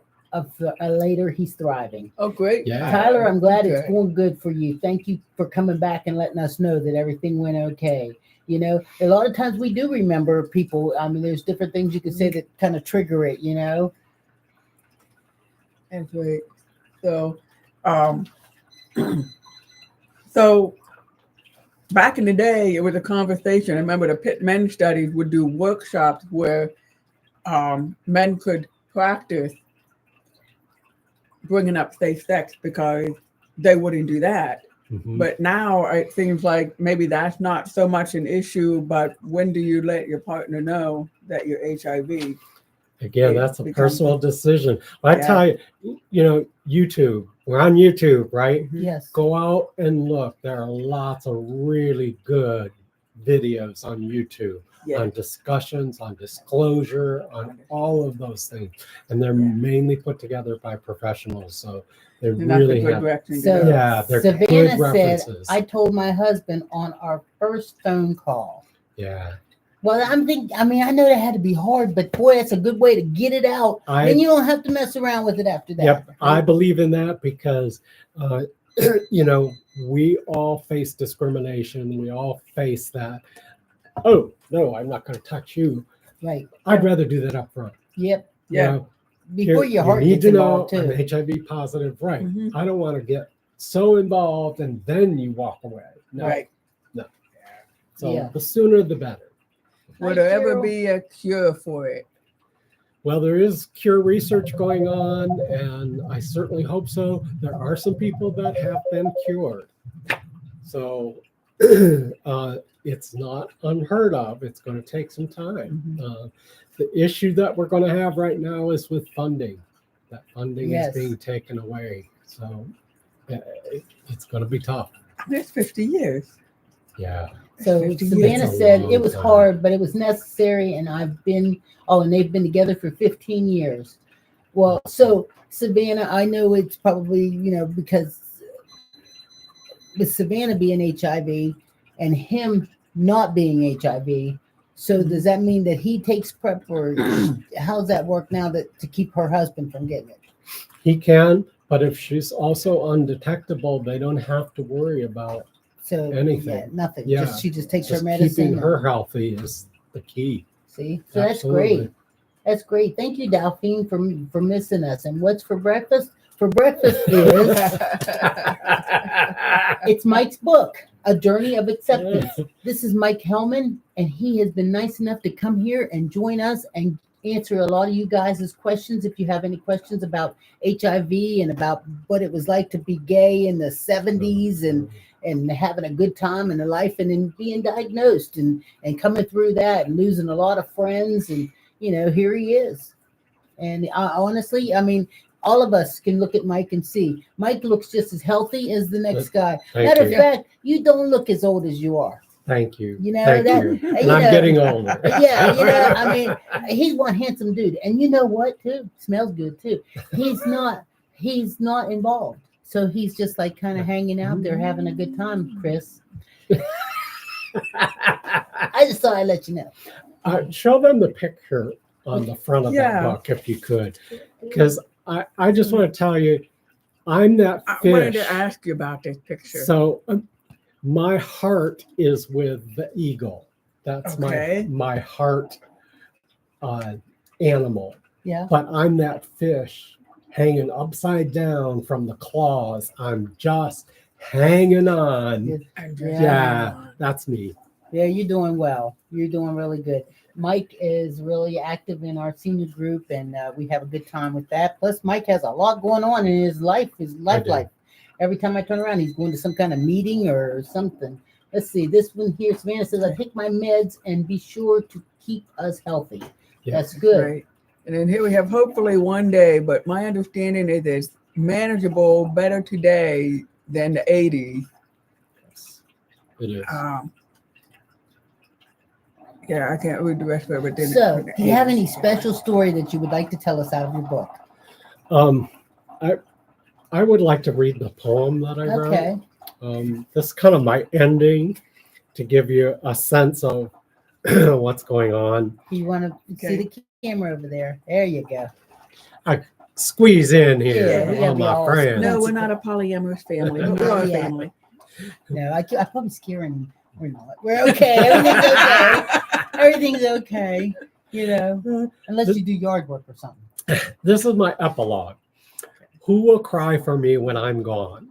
later he's thriving. Oh, great. Yeah. Tyler, I'm glad it's Okay. going good for you. Thank you for coming back and letting us know that everything went okay. A lot of times we do remember people. I mean, there's different things you can say that kind of trigger it, That's right. So, so back in the day, it was a conversation. I remember the Pitt Men studies would do workshops where men could practice bringing up safe sex because they wouldn't do that. Mhm. But now it seems like maybe that's not so much an issue, but when do you let your partner know that you're HIV? Again, It that's a becomes- personal decision. I Yeah. tell you, YouTube. We're on YouTube, right? Yes. Go out and look. There are lots of really good videos on YouTube Yeah. on discussions, on disclosure, on all of those things. And they're Yeah. mainly put together by professionals. So they And that's really a good have, direction to So- go. yeah, they're good Savannah said, references. I told my husband on our first phone call. Yeah. Well, I know that had to be hard, but boy, that's a good way to get it out. Then you don't have to mess around with it after that. Yep, I believe in that because, we all face discrimination. We all face that. Oh, no, I'm not going to touch you. Right. I'd rather do that up front. Yep. Yeah. Before your heart you need gets to know involved I'm too. HIV positive, right? Mhm. I don't want to get so involved and then you walk away. No. Right. So Yeah. the sooner the better. Will there ever Cheryl. be a cure for it? Well, there is cure research going on, and I certainly hope so. There are some people that have been cured. So it's not unheard of. It's going to take some time. The issue that we're going to have right now is with funding. That funding is being taken away. So it's going to be tough. It's 50 years. Yeah. So 50 Savannah years. said it was Long time. hard, but it was necessary, and and they've been together for 15 years. Well, so Savannah, I know it's probably, because with Savannah being HIV and him not being HIV, so does that mean that he takes PrEP, or how's that work now to keep her husband from getting it? He can, but if she's also undetectable, they don't have to worry about anything. Yeah, nothing. Yeah. She just takes her Just medicine. keeping her healthy is the key. See, so Absolutely. that's great. That's great. Thank you, Delphine, for missing us. And what's for breakfast? For breakfast is it's Mike's book, A Journey of Acceptance. This is Mike Hellman, and he has been nice enough to come here and join us and answer a lot of you guys' questions. If you have any questions about HIV and about what it was like to be gay in the 70s and having a good time in the life, and then being diagnosed and coming through that and losing a lot of friends, and here he is. And honestly, I mean, all of us can look at Mike and see Mike looks just as healthy as the next guy. Matter of fact, you don't look as old as you are. Thank you. Thank you. And I'm getting older. Yeah, I mean, he's one handsome dude, and you know what? Too smells good too. He's not involved, so he's just like kind of hanging out there, having a good time. Chris, I just thought I'd let you know. Show them the picture on the front of that book, if you could, because I just want to tell you, I'm that fish. I wanted to ask you about this picture. So my heart is with the eagle. That's my heart animal. Yeah. But I'm that fish hanging upside down from the claws. I'm just hanging on. Yeah, that's me. Yeah, you're doing well. You're doing really good. Mike is really active in our senior group, and we have a good time with that. Plus, Mike has a lot going on in his life, life. Every time I turn around, he's going to some kind of meeting or something. Let's see. This one here, Savannah says, I take my meds and be sure to keep us healthy. Yeah. That's good. Right. And then here we have hopefully one day, but my understanding is it's manageable better today than the 80s. Yes, it is. Yeah, I can't read the rest of it. So, do you have any special story that you would like to tell us out of your book? I would like to read the poem that I wrote. Okay. This is kind of my ending to give you a sense of what's going on. You want to see the camera over there? There you go. I squeeze in here, Yeah, all my friends. No, we're not a polyamorous family. We're a family. No, I'm probably scaring. We're not. We're okay. Everything's okay. Everything's okay. Unless you do yard work or something. This is my epilogue. Who will cry for me when I'm gone?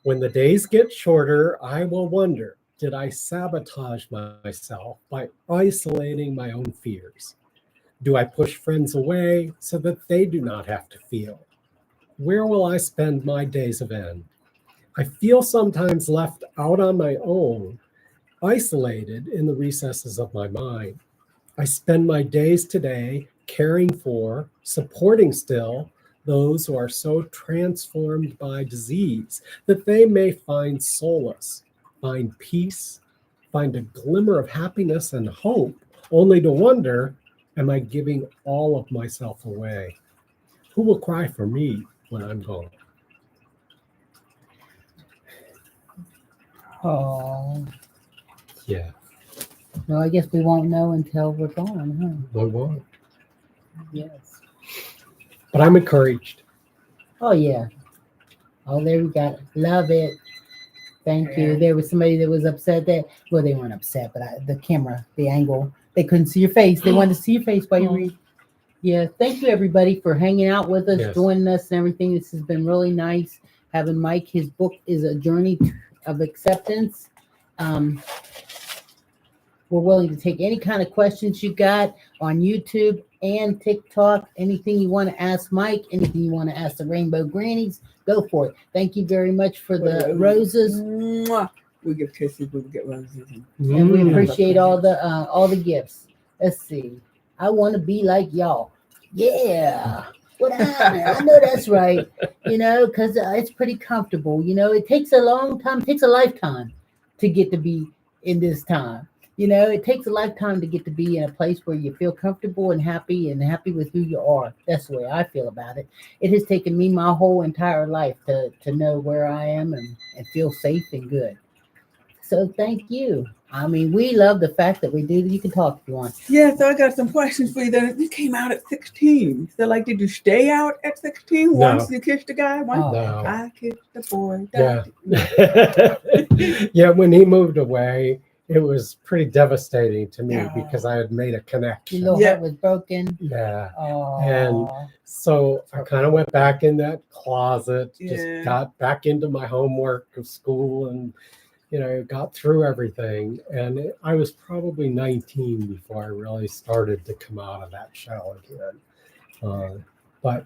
When the days get shorter, I will wonder, did I sabotage myself by isolating my own fears? Do I push friends away so that they do not have to feel? Where will I spend my days of end? I feel sometimes left out on my own, isolated in the recesses of my mind. I spend my days today caring for, supporting still, those who are so transformed by disease that they may find solace, find peace, find a glimmer of happiness and hope, only to wonder, am I giving all of myself away? Who will cry for me when I'm gone? Oh. Yeah. Well, I guess we won't know until we're gone, We won't. Yes. But I'm encouraged. Oh, yeah. Oh, there we got it. Love it. Thank you. There was somebody that was upset that, well, they weren't upset, but the camera, the angle, they couldn't see your face. They wanted to see your face while you read. Yeah. Thank you, everybody, for hanging out with us, joining us and everything. This has been really nice having Mike. His book is A Journey of Acceptance. We're willing to take any kind of questions you got on YouTube and TikTok. Anything you want to ask Mike, anything you want to ask the Rainbow Grannies, go for it. Thank you very much for the roses. Mwah. We give kisses, we get roses. And we appreciate all the gifts. Let's see. I want to be like y'all. Yeah. What happened? I know that's right. Because it's pretty comfortable. It takes a long time, it takes a lifetime to get to be in this time. It takes a lifetime to get to be in a place where you feel comfortable and happy with who you are. That's the way I feel about it. It has taken me my whole entire life to know where I am and feel safe and good. So thank you. I mean, we love the fact that we do. You can talk if you want. Yeah, so I got some questions for you. Then you came out at 16. So, like, did you stay out at 16 once you kissed a guy? Once No. I kissed the boy. Yeah. Yeah, when he moved away, it was pretty devastating to me because I had made a connection. Your little heart was broken. Yeah. Oh. And so I kind of went back in that closet, just got back into my homework of school and got through everything. And I was probably 19 before I really started to come out of that shell again. But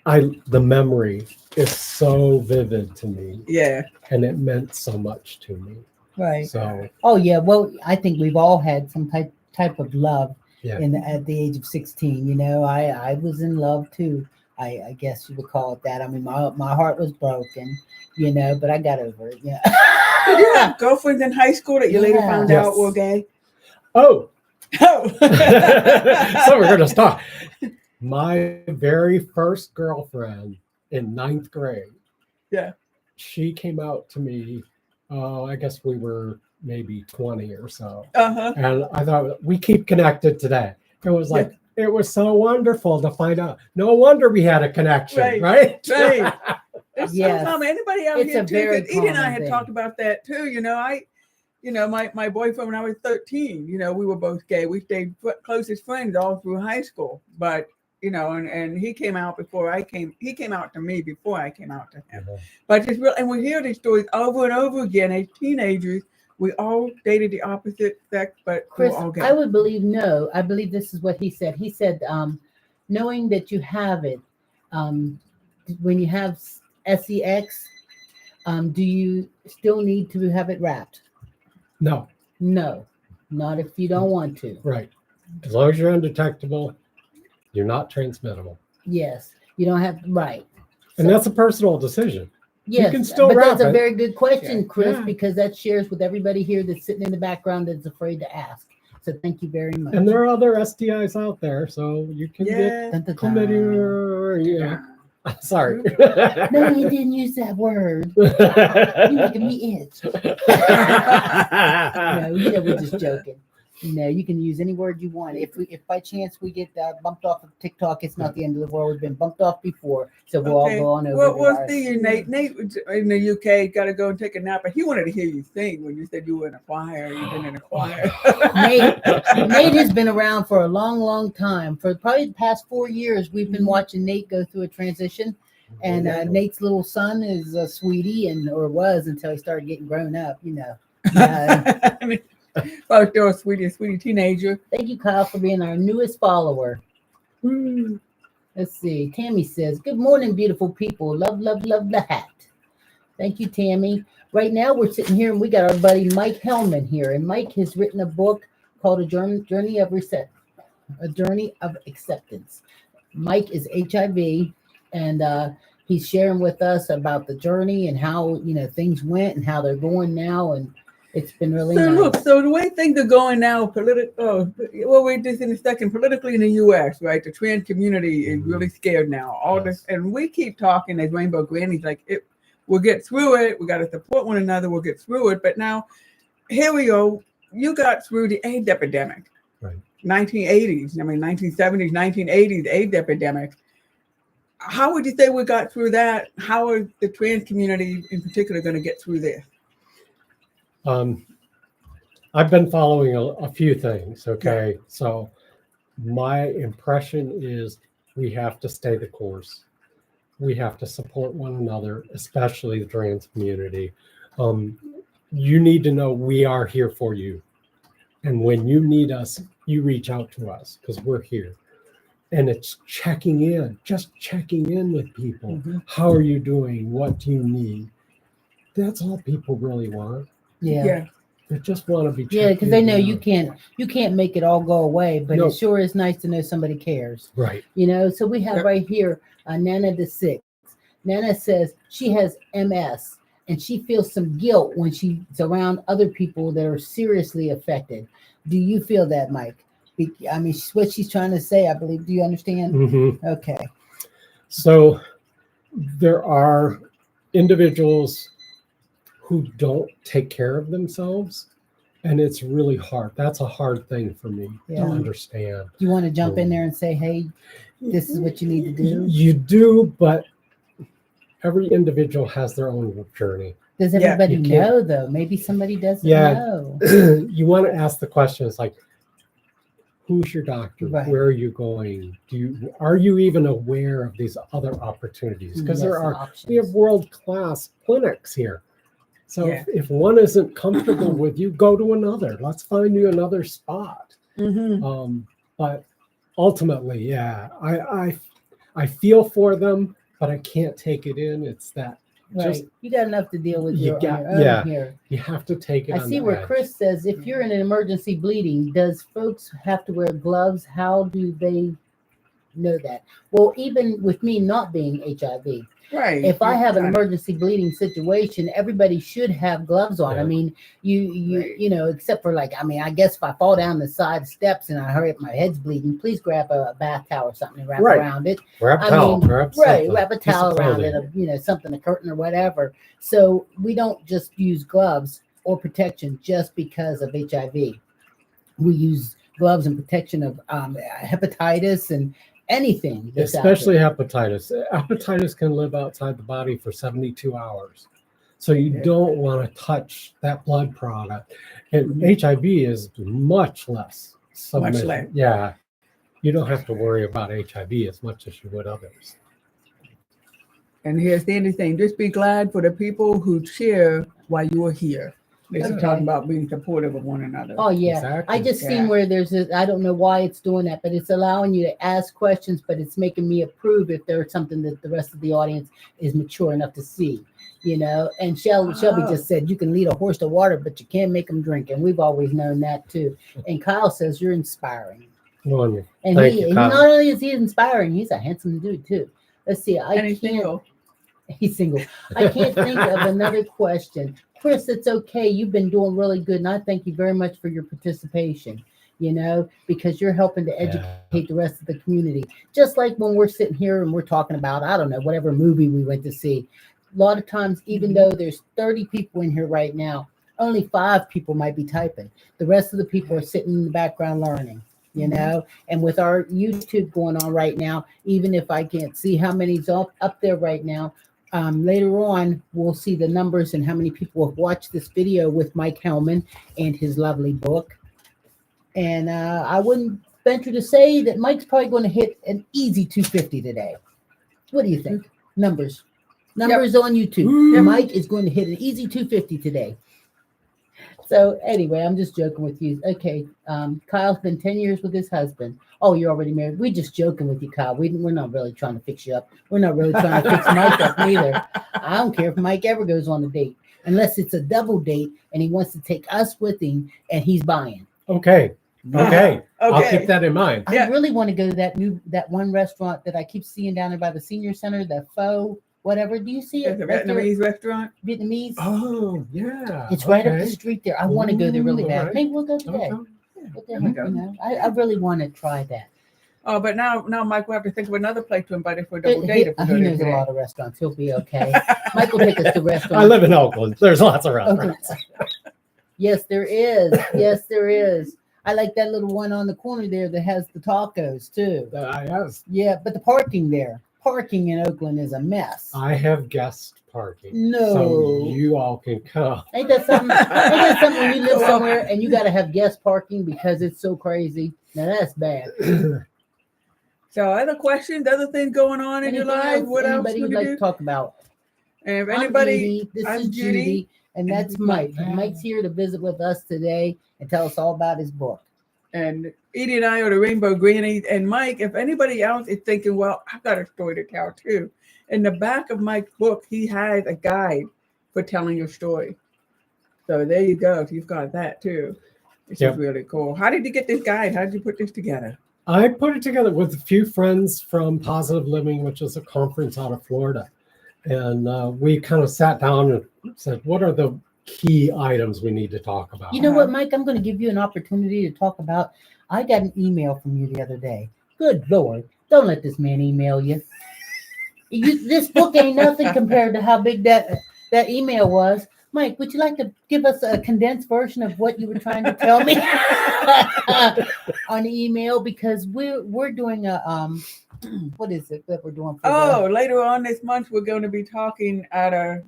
the memory is so vivid to me. Yeah. And it meant so much to me. Right. So. Oh yeah. Well, I think we've all had some type of love Yeah. at the age of 16. I was in love too. I guess you would call it that. I mean, my heart was broken, but I got over it. Yeah. Did you have girlfriends in high school that you later found out were gay? Oh. So we're going to stop. My very first girlfriend in 9th grade. Yeah. She came out to me. I guess we were maybe 20 or so. And I thought, we keep connected today. It was like, it was so wonderful to find out. No wonder we had a connection, right? It's so common. Anybody out here too? Because Edie and I had talked about that too. My boyfriend when I was 13, we were both gay. We stayed closest friends all through high school. But and he came out before I came. He came out to me before I came out to him. But it's real, and we hear these stories over and over again as teenagers. We all dated the opposite sex, but Chris, we're all gay. I would believe no. I believe this is what he said. He said, knowing that you have it, when you have sex, do you still need to have it wrapped? No. No, not if you don't want to. Right. As long as you're undetectable, you're not transmittable. Yes, you don't have right. And that's a personal decision. Yes, you can still but wrap that's a it. very good question, Chris, Yeah. because that shares with everybody here that's sitting in the background that's afraid to ask. So thank you very much. And there are other STIs out there, so you can get chlamydia. Sorry. No, you didn't use that word. You're making me itch. No, we're just joking. You can use any word you want. If by chance we get bumped off of TikTok, it's not the end of the world. We've been bumped off before, so we'll all go on over. We'll see you, Nate. Nate in the UK got to go and take a nap, but he wanted to hear you sing when you said you were in a choir. You've been in a choir. Nate has been around for a long, long time. For probably the past 4 years, we've been watching Nate go through a transition. And Nate's little son is a sweetie, or was until he started getting grown up. Oh, still a sweetie teenager. Thank you, Kyle, for being our newest follower. Let's see. Tammy says, "Good morning, beautiful people. Love, love, love the hat." Thank you, Tammy. Right now, we're sitting here and we got our buddy Mike Hellman here, and Mike has written a book called A Journey of Acceptance. Mike is HIV, and he's sharing with us about the journey and how things went and how they're going now, and it's been really nice. Look, so the way things are going now, we're just in a second, politically in the U.S., right? The trans community is really scared now. All this, and we keep talking as Rainbow Grannies, like we'll get through it. We got to support one another. We'll get through it. But now, here we go. You got through the AIDS epidemic, right? 1980s, 1970s, 1980s AIDS epidemic. How would you say we got through that? How are the trans community in particular going to get through this? I've been following a few things. Okay. So my impression is we have to stay the course. We have to support one another, especially the trans community. you need to know we are here for you. And when you need us, you reach out to us because we're here. And it's checking in, just checking in with people. Mhm. How are you doing? What do you need? That's all people really want. Yeah. They just want to be checked Yeah, because they in, know you can't make it all go away, but No. it sure is nice to know somebody cares. Right. You know, so we have Yep. right here Nana the Sixth. Nana says she has MS and she feels some guilt when she's around other people that are seriously affected. Do you feel that, Mike? I mean, what she's trying to say, I believe. Do you understand? Mhm. Okay. So there are individuals who don't take care of themselves, and it's really hard. That's a hard thing for me to Yeah. understand. Do you want to jump in there and say, hey, this is what you need to do? You do, but every individual has their own journey. Does Yeah, everybody you can't- know, though? Maybe somebody doesn't Yeah. know. You want to ask the questions like, who's your doctor? Right. Where are you going? Are you even aware of these other opportunities? Because Yes, we have options. world-class clinics here. So Yeah. if one isn't comfortable with you, go to another. Let's find you another spot. Mm-hmm. But ultimately, yeah, I feel for them, but I can't take it in. It's that Right. just You got enough to deal with You on got- your own yeah. here. you have to take it. I on see the where edge. Chris says if you're in an emergency bleeding, does folks have to wear gloves? How do they know that? Well, even with me not being HIV, Right. if I have an Right. emergency bleeding situation, everybody should have gloves on. I Yeah. mean, you Right. you know, except for like, I mean, I guess if I fall down the side steps and I hurry up, my head's bleeding, please grab a bath towel or something and wrap Right. around it. Grab a I towel, mean, grab right, something, wrap a piece of towel around clothing. it, you know, something, a curtain or whatever. So we don't just use gloves or protection just because of HIV. We use gloves and protection of hepatitis and anything that's out Especially there. hepatitis. Hepatitis can live outside the body for 72 hours. So you Yeah. don't want to touch that blood product. And Mhm. HIV is much less. Much less. Yeah. You don't have to worry about HIV as much as you would others. And here's the other thing. Just be glad for the people who cheer while you are here. This Okay. is talking about being supportive of one another. Oh yeah, Exactly. I just Yeah. seen where there's a, I don't know why it's doing that, but it's allowing you to ask questions, but it's making me approve if there's something that the rest of the audience is mature enough to see, you know. And Shelby Oh. just said you can lead a horse to water, but you can't make them drink, and we've always known that too. And Kyle says you're inspiring, Wonderful. and Thank he you, and Kyle. not only is he inspiring, he's a handsome dude too. Let's see, And he's can't. single. He's single. I can't think of another question. Chris, it's okay. You've been doing really good. And I thank you very much for your participation, you know, because you're helping to educate the rest of the community. Just like when we're sitting here and we're talking about, I don't know, whatever movie we went to see. A lot of times, even though there's 30 people in here right now, only 5 people might be typing. The rest of the people are sitting in the background learning. You know, and with our YouTube going on right now, even if I can't see how many's up there right now, later on, we'll see the numbers and how many people have watched this video with Mike Hellman and his lovely book. And I wouldn't venture to say that Mike's probably going to hit an easy 250 today. What do you think? Numbers on YouTube. Yep. Mike is going to hit an easy 250 today. So anyway, I'm just joking with you. Okay, Kyle's been 10 years with his husband. Oh, you're already married. We're just joking with you, Kyle. We're not really trying to fix you up. We're not really trying to fix Mike up neither. I don't care if Mike ever goes on a date, unless it's a double date and he wants to take us with him and he's buying. Okay. Okay. I'll Okay. keep that in mind. Yeah. I really want to go to that one restaurant that I keep seeing down there by the senior center, the Pho, whatever. Do you see it? It's a right there? Vietnamese restaurant. Vietnamese. Oh, yeah. It's right up okay. the street there. I want to go there really Ooh, bad. alright. Maybe we'll go today. Okay. What the There we heck, go. you know? I really want to try that. Oh, but now Mike will have to think of another place to invite us for a double date. If we He go there knows a today. lot of restaurants. He'll be okay. Mike will take us to restaurants. I live in Oakland. There's lots of restaurants. Yes, there is. Yes, there is. I like that little one on the corner there that has the tacos too. Yes. Yeah, but the parking in Oakland is a mess. I have guest parking. No. So you all can come. Ain't that something? Ain't that something when you live somewhere and you got to have guest parking because it's so crazy? Now that's bad. So other questions, other things going on in your Anything life? else What else anybody you would to like do? to talk about? And if I'm anybody, Judy. This I'm is Judy. And that's Mike. And Mike's here to visit with us today and tell us all about his book. And Edie and I are the Rainbow Grannies. And Mike, if anybody else is thinking, well, I've got a story to tell too. In the back of Mike's book, he has a guide for telling your story. So there you go. If you've got that too. This is really cool. How did you get this guide? How did you put this together? I put it together with a few friends from Positive Living, which is a conference out of Florida. And we kind of sat down and said, what are the key items we need to talk about? You know what, Mike? I'm going to give you an opportunity to talk about. I got an email from you the other day. Good Lord. Don't let this man email you. This book ain't nothing compared to how big that email was. Mike, would you like to give us a condensed version of what you were trying to tell me on email? Because we're doing a what is it that we're doing? Later on this month we're going to be talking at a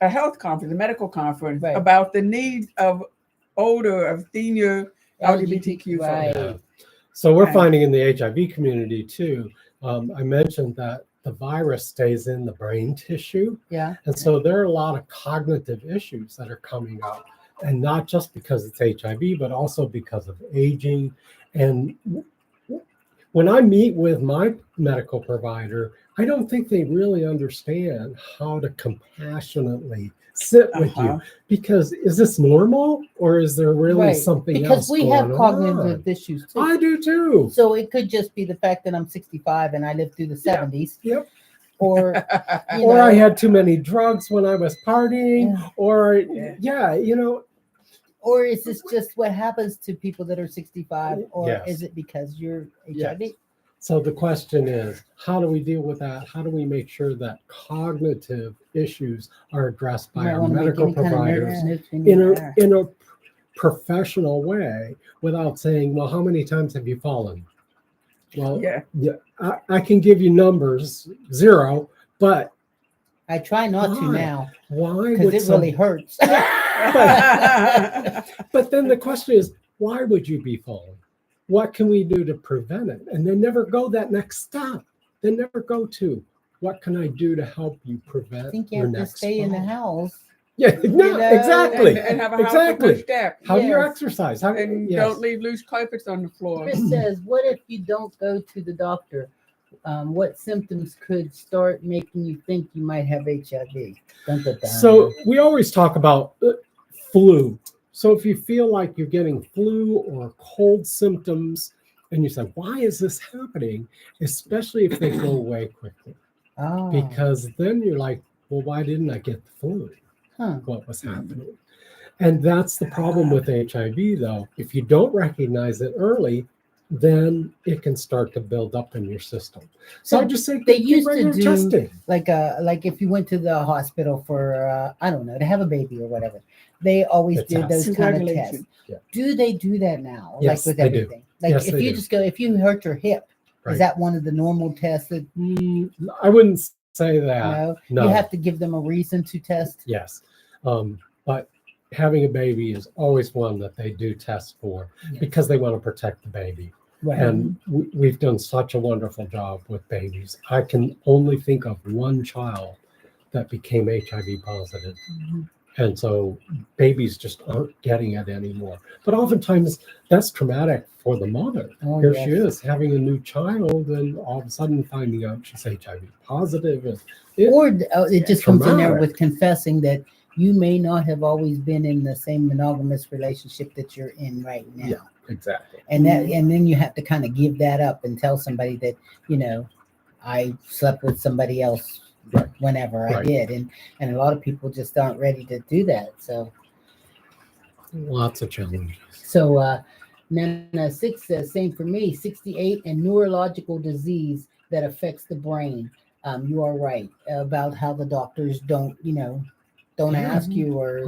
health conference, a medical conference, about the needs of senior LGBTQ folks. Yeah. So we're finding in the HIV community too. I mentioned that the virus stays in the brain tissue. Yeah. And so there are a lot of cognitive issues that are coming up. And not just because it's HIV, but also because of aging. And when I meet with my medical provider, I don't think they really understand how to compassionately sit with you. Because is this normal or is there really something else going on? Because we have cognitive issues too. I do too. So it could just be the fact that I'm 65 and I lived through the 70s. Yep. Or I had too many drugs when I was partying. Or or is this just what happens to people that are 65? Or is it because you're HIV? Yes. So the question is, how do we deal with that? How do we make sure that cognitive issues are addressed by our medical providers in a professional way without saying, well, how many times have you fallen? Well, I can give you numbers, 0, but I try not to now. Why? Because it really hurts. But then the question is, why would you be falling? What can we do to prevent it? And they never go that next step. They never go to, what can I do to help you prevent I think you your have to next stay in the fall? house. Yeah, exactly. And have a house with step. How do you exercise? And don't leave loose carpets on the floor. Chris says, what if you don't go to the doctor? What symptoms could start making you think you might have HIV? So we always talk about flu. So if you feel like you're getting flu or cold symptoms and you say, why is this happening? Especially if they go away quickly. Because then you're like, well, why didn't I get the flu? What was happening? And that's the problem with HIV, though. If you don't recognize it early, then it can start to build up in your system. So I just say they used to do testing. like if you went to the hospital for I don't know, to have a baby or whatever, they always did those kind of tests. Yeah. Do they do that now? Yes, like with they everything? Do. Like yes, if you just go, if you hurt your hip, is that one of the normal tests that I wouldn't say that. No. You have to give them a reason to test. Yes. But having a baby is always one that they do test for because they want to protect the baby. Right. And we've done such a wonderful job with babies. I can only think of one child that became HIV positive. Mm-hmm. And so babies just aren't getting it anymore. But oftentimes that's traumatic for the mother. Here she is having a new child and all of a sudden finding out she's HIV positive. And it just comes in there with confessing that you may not have always been in the same monogamous relationship that you're in right now. Yeah, exactly. And then you have to kind of give that up and tell somebody that, I slept with somebody else whenever I did. And a lot of people just aren't ready to do that. So lots of challenges. So Nana 6 says, same for me, 68 and neurological disease that affects the brain. You are right about how the doctors don't ask you or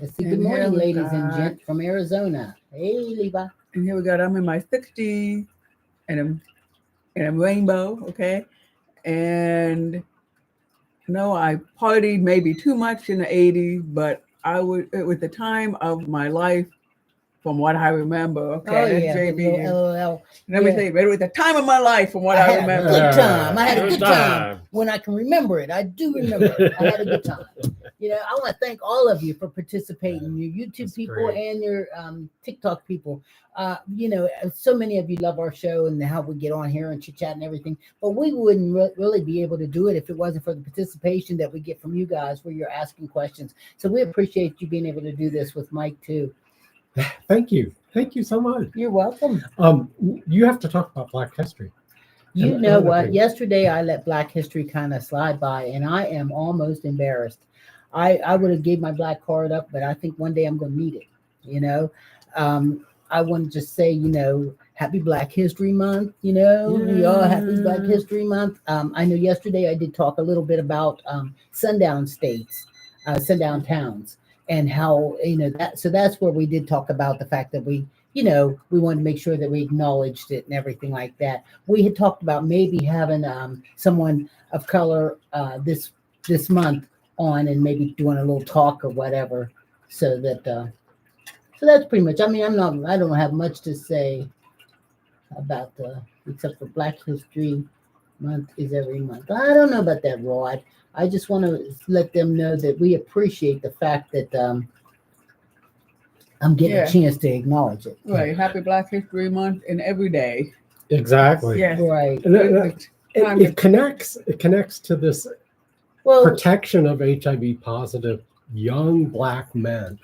let's see. Good morning, ladies and gents from Arizona. Hey, Levi. And here we got, I'm in my 60s and I'm rainbow, okay? And I partied maybe too much in the 80s, but it was the time of my life from what I remember, okay? LOL. Let me say, it was the time of my life from what I remember. I had a good time when I can remember it. I do remember it. I had a good time. You know, I want to thank all of you for participating, your YouTube that's people great. and your TikTok people. You know, so many of you love our show and how we get on here and chit chat and everything. But we wouldn't really be able to do it if it wasn't for the participation that we get from you guys, where you're asking questions. So we appreciate you being able to do this with Mike too. Thank you so much. You're welcome. You have to talk about Black history. You And know other what? things. Yesterday I let Black History kind of slide by, and I am almost embarrassed. I would have gave my black card up, but I think one day I'm going to need it. You know, I want to just say, you know, Happy Black History Month. You know, we all Happy Black History Month. I know yesterday I did talk a little bit about sundown states, sundown towns, and how, you know, that. So that's where we did talk about the fact that we, you know, we wanted to make sure that we acknowledged it and everything like that. We had talked about maybe having someone of color this month on, and maybe doing a little talk or whatever, so that so that's pretty much. I mean, I don't have much to say about except for Black History Month is every month. I don't know about that, Rod. I just want to let them know that we appreciate the fact that I'm getting a chance to acknowledge it. Right. Happy Black History Month and every day. Exactly. Yes. Right. And it connects. It connects to this protection of HIV positive young Black men.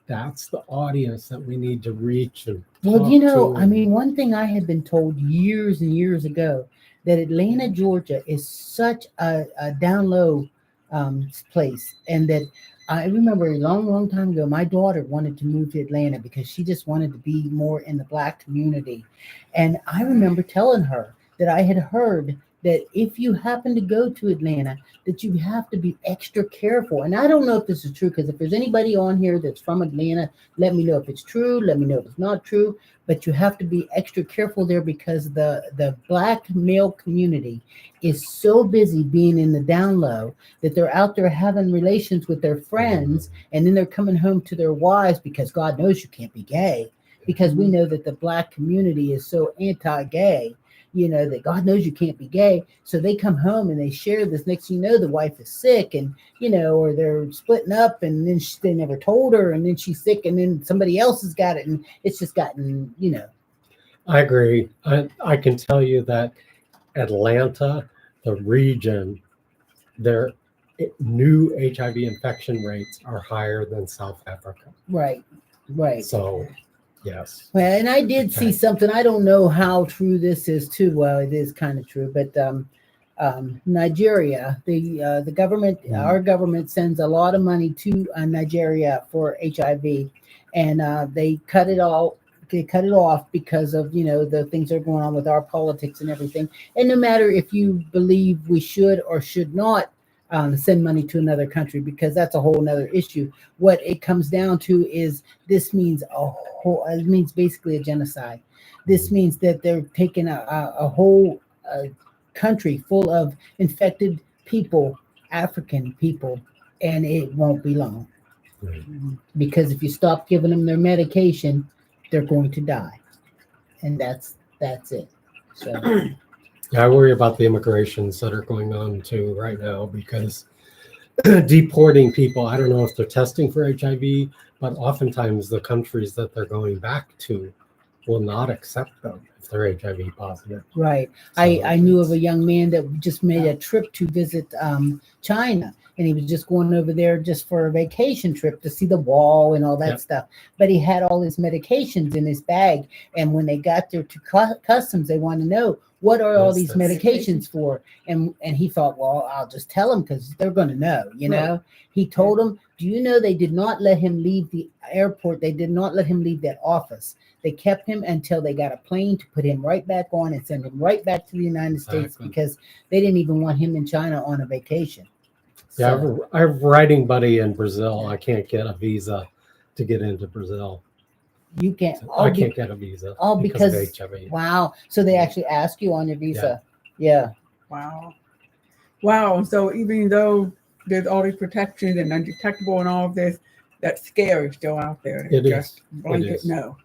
That's the audience that we need to reach. And well, you know, I mean, one thing I had been told years and years ago, that Atlanta, Georgia is such a down low place. And that I remember a long time ago, my daughter wanted to move to Atlanta because she just wanted to be more in the Black community. And I remember telling her that I had heard that if you happen to go to Atlanta, that you have to be extra careful. And I don't know if this is true, because if there's anybody on here that's from Atlanta, let me know if it's true. Let me know if it's not true. But you have to be extra careful there, because the Black male community is so busy being in the down low that they're out there having relations with their friends, and then they're coming home to their wives, because God knows you can't be gay, because we know that the Black community is so anti-gay. You know, that God knows you can't be gay. So they come home and they share this. Next thing you know, the wife is sick, and, you know, or they're splitting up, and then they never told her, and then she's sick, and then somebody else has got it. And it's just gotten, you know. I agree. I can tell you that Atlanta, the region, their new HIV infection rates are higher than South Africa. Right. So, yes. Well, and I did see something. I don't know how true this is too. Well, it is kind of true, but Nigeria, the government, our government sends a lot of money to Nigeria for HIV, and they cut it all. They cut it off because of, you know, the things that are going on with our politics and everything. And no matter if you believe we should or should not send money to another country, because that's a whole nother issue. What it comes down to is this means it means basically a genocide. This means that they're taking a whole country full of infected people, African people, and it won't be long. Because if you stop giving them their medication, they're going to die. And that's it. So I worry about the immigrations that are going on too right now, because deporting people, I don't know if they're testing for HIV, but oftentimes the countries that they're going back to will not accept them if they're HIV positive. Right. So I knew of a young man that just made a trip to visit China, and he was just going over there just for a vacation trip to see the wall and all that stuff. But he had all his medications in his bag, and when they got there to customs, they want to know, what are all these medications for? And he thought, well, I'll just tell them, because they're going to know, you know. He told them, do you know they did not let him leave the airport? They did not let him leave that office. They kept him until they got a plane to put him right back on and send him right back to the United States, because they didn't even want him in China on a vacation. Yeah, so, I have a writing buddy in Brazil. I can't get a visa to get into Brazil. You can't. I can't get a visa. All because of HIV. Wow. So they actually ask you on your visa. Yeah. Wow. So even though there's all these protections and undetectable and all of this, that scare is still out there. It just is. Blanket no.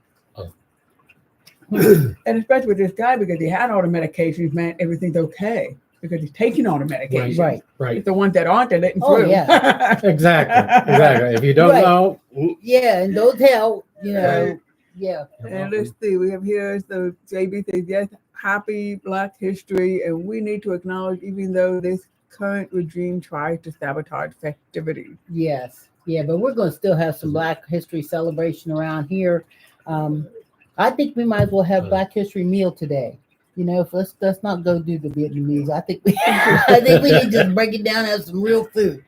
And especially with this guy, because he had all the medications, man, everything's okay. because he's taking on a medication. Right. Right. It's the ones that aren't, they're letting Oh, through. yeah. Exactly. If you don't Right. know, Yeah, and don't tell, Right. yeah. And let's see, we have here, so JB says, yes, happy Black History, and we need to acknowledge, even though this current regime tries to sabotage festivities. Yes, yeah, but we're going to still have some Black History celebration around here. I think we might as well have Black History meal today. You know, if let's not go do the Vietnamese. I think we need to just break it down and have some real food.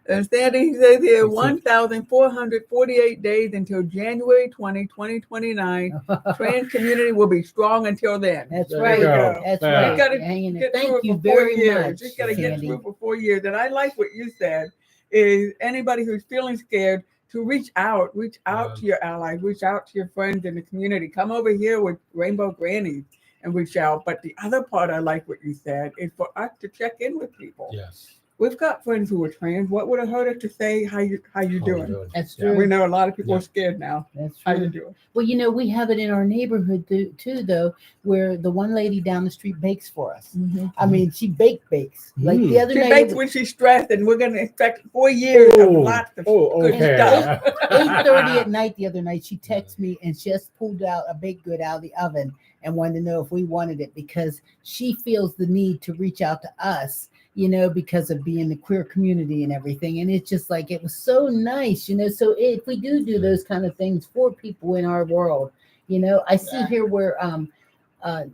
And Sandy says here 1,448 days until January 20, 2029. Trans community will be strong until then. That's There right. you go. That's Yeah. right. You gotta Hanging there. get through Thank it you for 4 very years. much, Just gotta get Sandy. through it for 4 years. And I like what you said is anybody who's feeling scared to reach out to your allies, reach out to your friends in the community. Come over here with Rainbow Grannies and reach out. But the other part I like what you said is for us to check in with people. yes. We've got friends who are trans. What would it hurt us to say how you doing? That's Yeah. true. We know a lot of people Yeah. are scared now. That's How true. you doing? Well, you know, we have it in our neighborhood too, though, where the one lady down the street bakes for us. I mean, she bakes. Like the other She night, bakes when she's stressed, and we're going to expect 4 years of lots of good okay. stuff. 8:30 at night the other night, she texted me and just pulled out a baked good out of the oven and wanted to know if we wanted it because she feels the need to reach out to us, you know, because of being the queer community and everything. And it's just like, it was so nice, you know. So if we do those kind of things for people in our world, you know, I see here where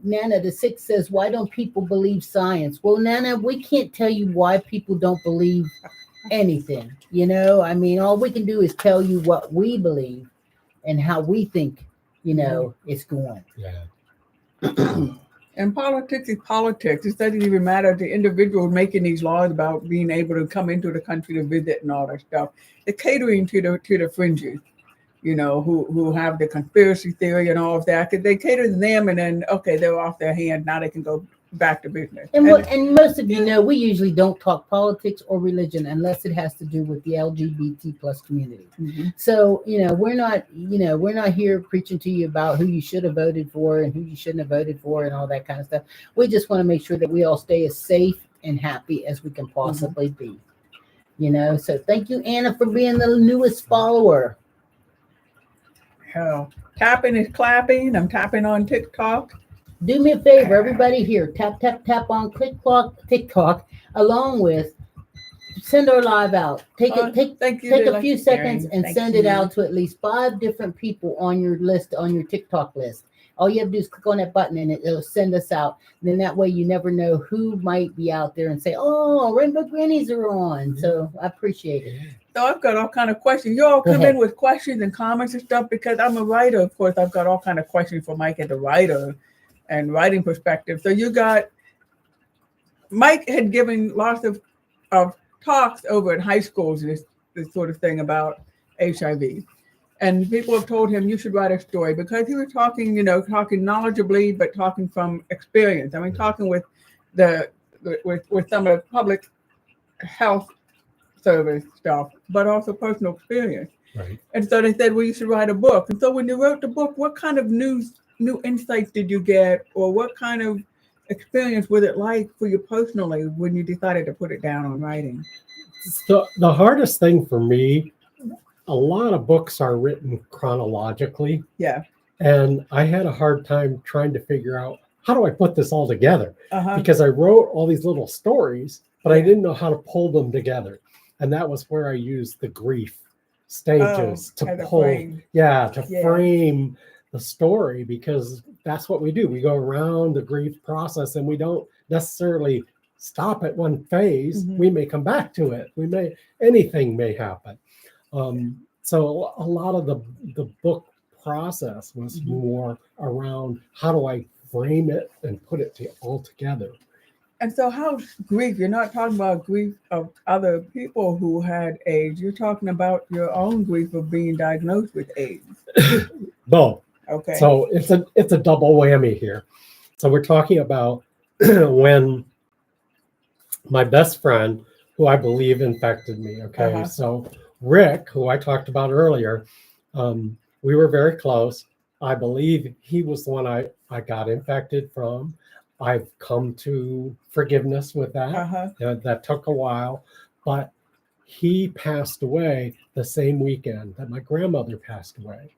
Nana the Sixth says, why don't people believe science? Well, Nana, we can't tell you why people don't believe anything, you know. I mean, all we can do is tell you what we believe and how we think, you know, it's going. Yeah. And politics is politics. It doesn't even matter the individual making these laws about being able to come into the country to visit and all that stuff. They're catering to the fringes, you know, who have the conspiracy theory and all of that. Cause they cater to them, and then okay, they're off their hand. Now they can go back to business. And most of you know, we usually don't talk politics or religion unless it has to do with the LGBT plus community. So, you know, we're not here preaching to you about who you should have voted for and who you shouldn't have voted for and all that kind of stuff. We just want to make sure that we all stay as safe and happy as we can possibly be. You know, so thank you, Anna, for being the newest follower. Hell, tapping is clapping. I'm tapping on TikTok. Do me a favor, everybody here, tap on TikTok, along with send our live out. Take a few seconds and send it out to at least 5 different people on your list, on your TikTok list. All you have to do is click on that button and it'll send us out. And then that way you never know who might be out there and say, oh, Rainbow Grannies are on. So I appreciate it. So I've got all kind of questions. You all come in with questions and comments and stuff because I'm a writer. Of course, I've got all kind of questions for Mike as a writer and writing perspective. So you got Mike had given lots of talks over in high schools, this sort of thing about HIV. And people have told him you should write a story because he was talking, you know, talking knowledgeably, but talking from experience. I mean, talking with with some of the public health service stuff, but also personal experience. Right. And so they said, well, you should write a book. And so when you wrote the book, what kind of new insights did you get, or what kind of experience was it like for you personally when you decided to put it down on writing? So the hardest thing for me, a lot of books are written chronologically. Yeah. And I had a hard time trying to figure out, how do I put this all together? Uh-huh. Because I wrote all these little stories, but I didn't know how to pull them together. And that was where I used the grief stages to pull, frame the story, because that's what we do. We go around the grief process and we don't necessarily stop at one phase. We may come back to it. Anything may happen. So a lot of the book process was more around, how do I frame it and put it all together? And so how's grief? You're not talking about grief of other people who had AIDS. You're talking about your own grief of being diagnosed with AIDS. Both. Okay. So it's a double whammy here. So we're talking about when my best friend, who I believe infected me. Okay. So Rick, who I talked about earlier, we were very close. I believe he was the one I got infected from. I've come to forgiveness with that. Uh-huh. That took a while, but he passed away the same weekend that my grandmother passed away.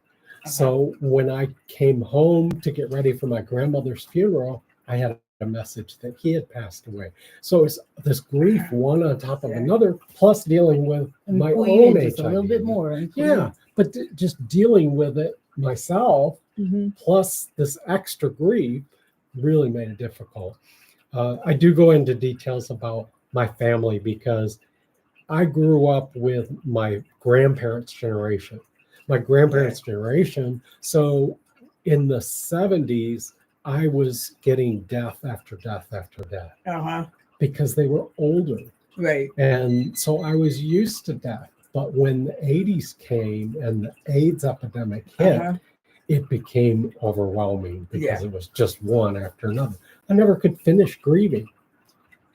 So when I came home to get ready for my grandmother's funeral, I had a message that he had passed away. So it's this grief, one on top of another, plus dealing with my own HIV. Just a little bit more. Yeah, but just dealing with it myself, Mm-hmm. plus this extra grief, really made it difficult. I do go into details about my family because I grew up with my grandparents' generation. My grandparents' generation. So in the 70s, I was getting death after death after death Uh-huh. because they were older. Right. And so I was used to death. But when the 80s came and the AIDS epidemic hit, it became overwhelming because it was just one after another. I never could finish grieving.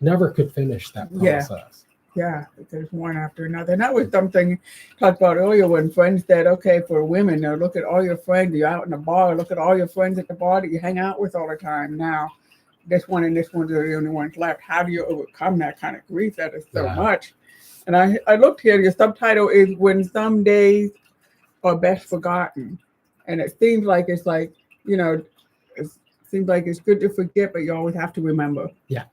Never could finish that process. Yeah, there's one after another. And that was something you talked about earlier when friends said, okay, for women, now look at all your friends, you're out in the bar, look at all your friends at the bar that you hang out with all the time. Now, this one and this one's are the only ones left. How do you overcome that kind of grief? That is so much. And I looked here, your subtitle is When Some Days Are Best Forgotten. And it seems like it's like, it seems like it's good to forget, but you always have to remember. Yeah.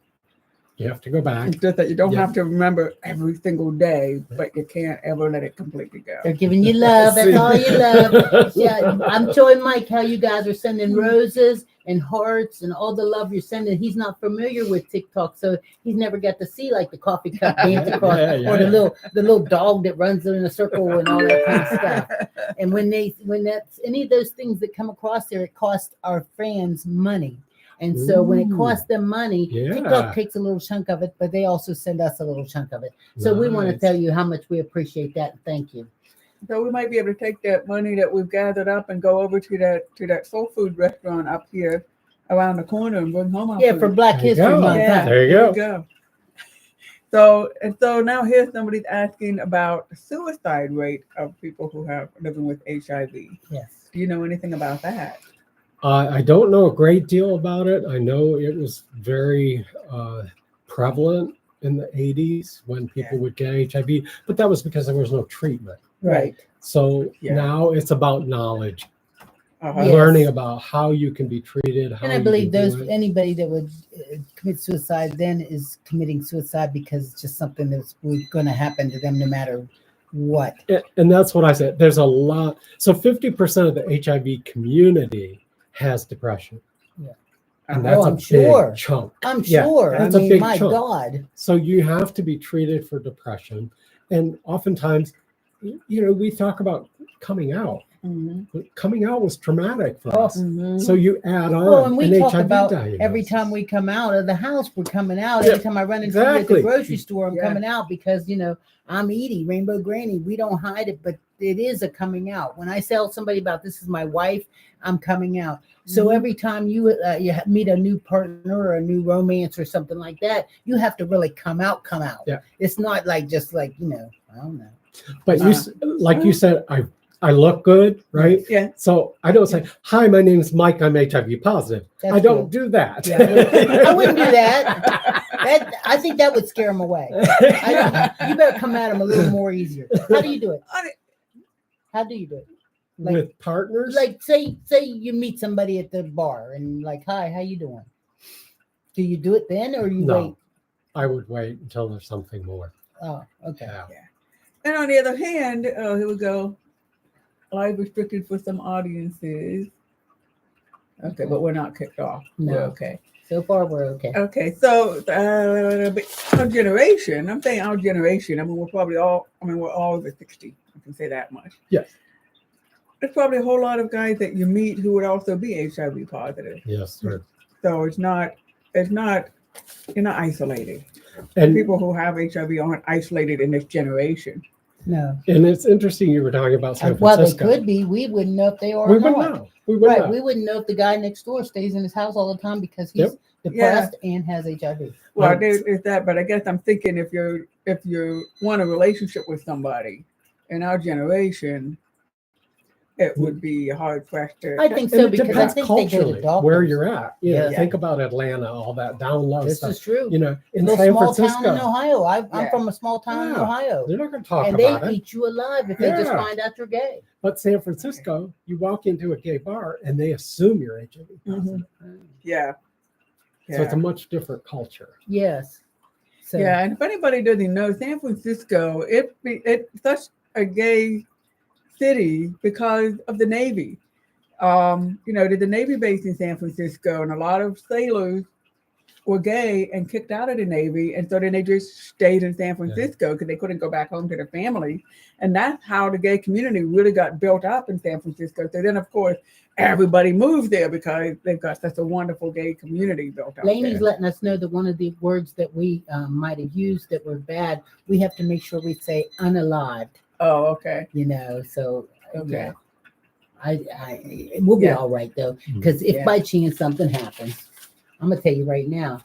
You have to go back. It's just that you don't have to remember every single day, but you can't ever let it completely go. They're giving you love. That's all you love. Yeah, I'm showing Mike how you guys are sending roses and hearts and all the love you're sending. He's not familiar with TikTok, so he's never got to see like the coffee cup dance across or the little dog that runs in a circle and all that kind of stuff. And when that's any of those things that come across there, it costs our fans money. And so when it costs them money, TikTok takes a little chunk of it, but they also send us a little chunk of it. So we want to tell you how much we appreciate that. Thank you. So we might be able to take that money that we've gathered up and go over to that soul food restaurant up here around the corner and bring home our food. For Black History Month. Yeah, there you go. So now here's somebody's asking about the suicide rate of people who have living with HIV. Yes. Do you know anything about that? I don't know a great deal about it. I know it was very prevalent in the 80s when people would get HIV, but that was because there was no treatment. Right. So now it's about knowledge, Uh-huh. learning about how you can be treated. How And I believe anybody that would commit suicide then is committing suicide because it's just something that's going to happen to them no matter what. And that's what I said. There's a lot. So 50% of the HIV community has depression. Yeah. And that's I'm a sure. big chunk. I'm sure. That's I a mean, big my chunk. God. So you have to be treated for depression. And oftentimes, we talk about coming out. Mm-hmm. But coming out was traumatic for us. Mm-hmm. So you add on Well, and we an talk HIV about diagnosis. every time we come out of the house, we're coming out. Every time I run into you at the grocery store, I'm coming out because, I'm Edie, Rainbow Granny. We don't hide it, but it is a coming out. When I tell somebody about this is my wife, I'm coming out. So every time you meet a new partner or a new romance or something like that, you have to really come out. Yeah. It's not like just like, I don't know. But you said, I look good, right? Yeah. So I don't say, hi, my name is Mike. I'm HIV positive. I don't do that. Yeah, I wouldn't do that. I think that would scare them away. You better come at them a little more easier. How do you do it? How do you do it? Like, with partners? Like say you meet somebody at the bar and like, hi, how you doing? Do you do it then or you wait? I would wait until there's something more. Oh, okay. Yeah. And on the other hand, here we go. Live restricted for some audiences. Okay, but we're not kicked off. No. We're okay. So far, we're okay. Okay, so our generation, I'm saying our generation, we're all over 60. I can say that much. Yes. There's probably a whole lot of guys that you meet who would also be HIV positive. Yes, sir. So you're not isolated. And people who have HIV aren't isolated in this generation. No. And it's interesting you were talking about San Francisco. Well, they could be. We wouldn't know if they are. We wouldn't know. We wouldn't know if the guy next door stays in his house all the time because he's depressed and has HIV. Well, there's that, but I guess I'm thinking if you want a relationship with somebody in our generation, it would be a hard question. I think And so it because I depends think they go to culturally doctors. where you're at. Yeah. Think about Atlanta, all that down low This stuff. is true. You know, in Little San small Francisco, town in Ohio. I'm Yeah. from a small town in Yeah. Ohio. they're not going to talk And they about it. eat you alive if they just Yeah. find out you're gay. But San Francisco, you walk into a gay bar and they assume you're HIV positive. Yeah. So it's a much different culture. Yes. So, Yeah, and if anybody doesn't know, San Francisco, it's such a gay city because of the Navy. There's a Navy base in San Francisco, and a lot of sailors were gay and kicked out of the Navy, and so then they just stayed in San Francisco because they couldn't go back home to their family, and that's how the gay community really got built up in San Francisco. So then, of course, everybody moved there because they've got such a wonderful gay community built up Laney's there. letting us know that one of the words that we might have used that were bad, we have to make sure we say unalived. Oh, okay. So Okay. I we'll be Yeah. all right though, because if Yeah. by chance something happens, I'm gonna tell you right now,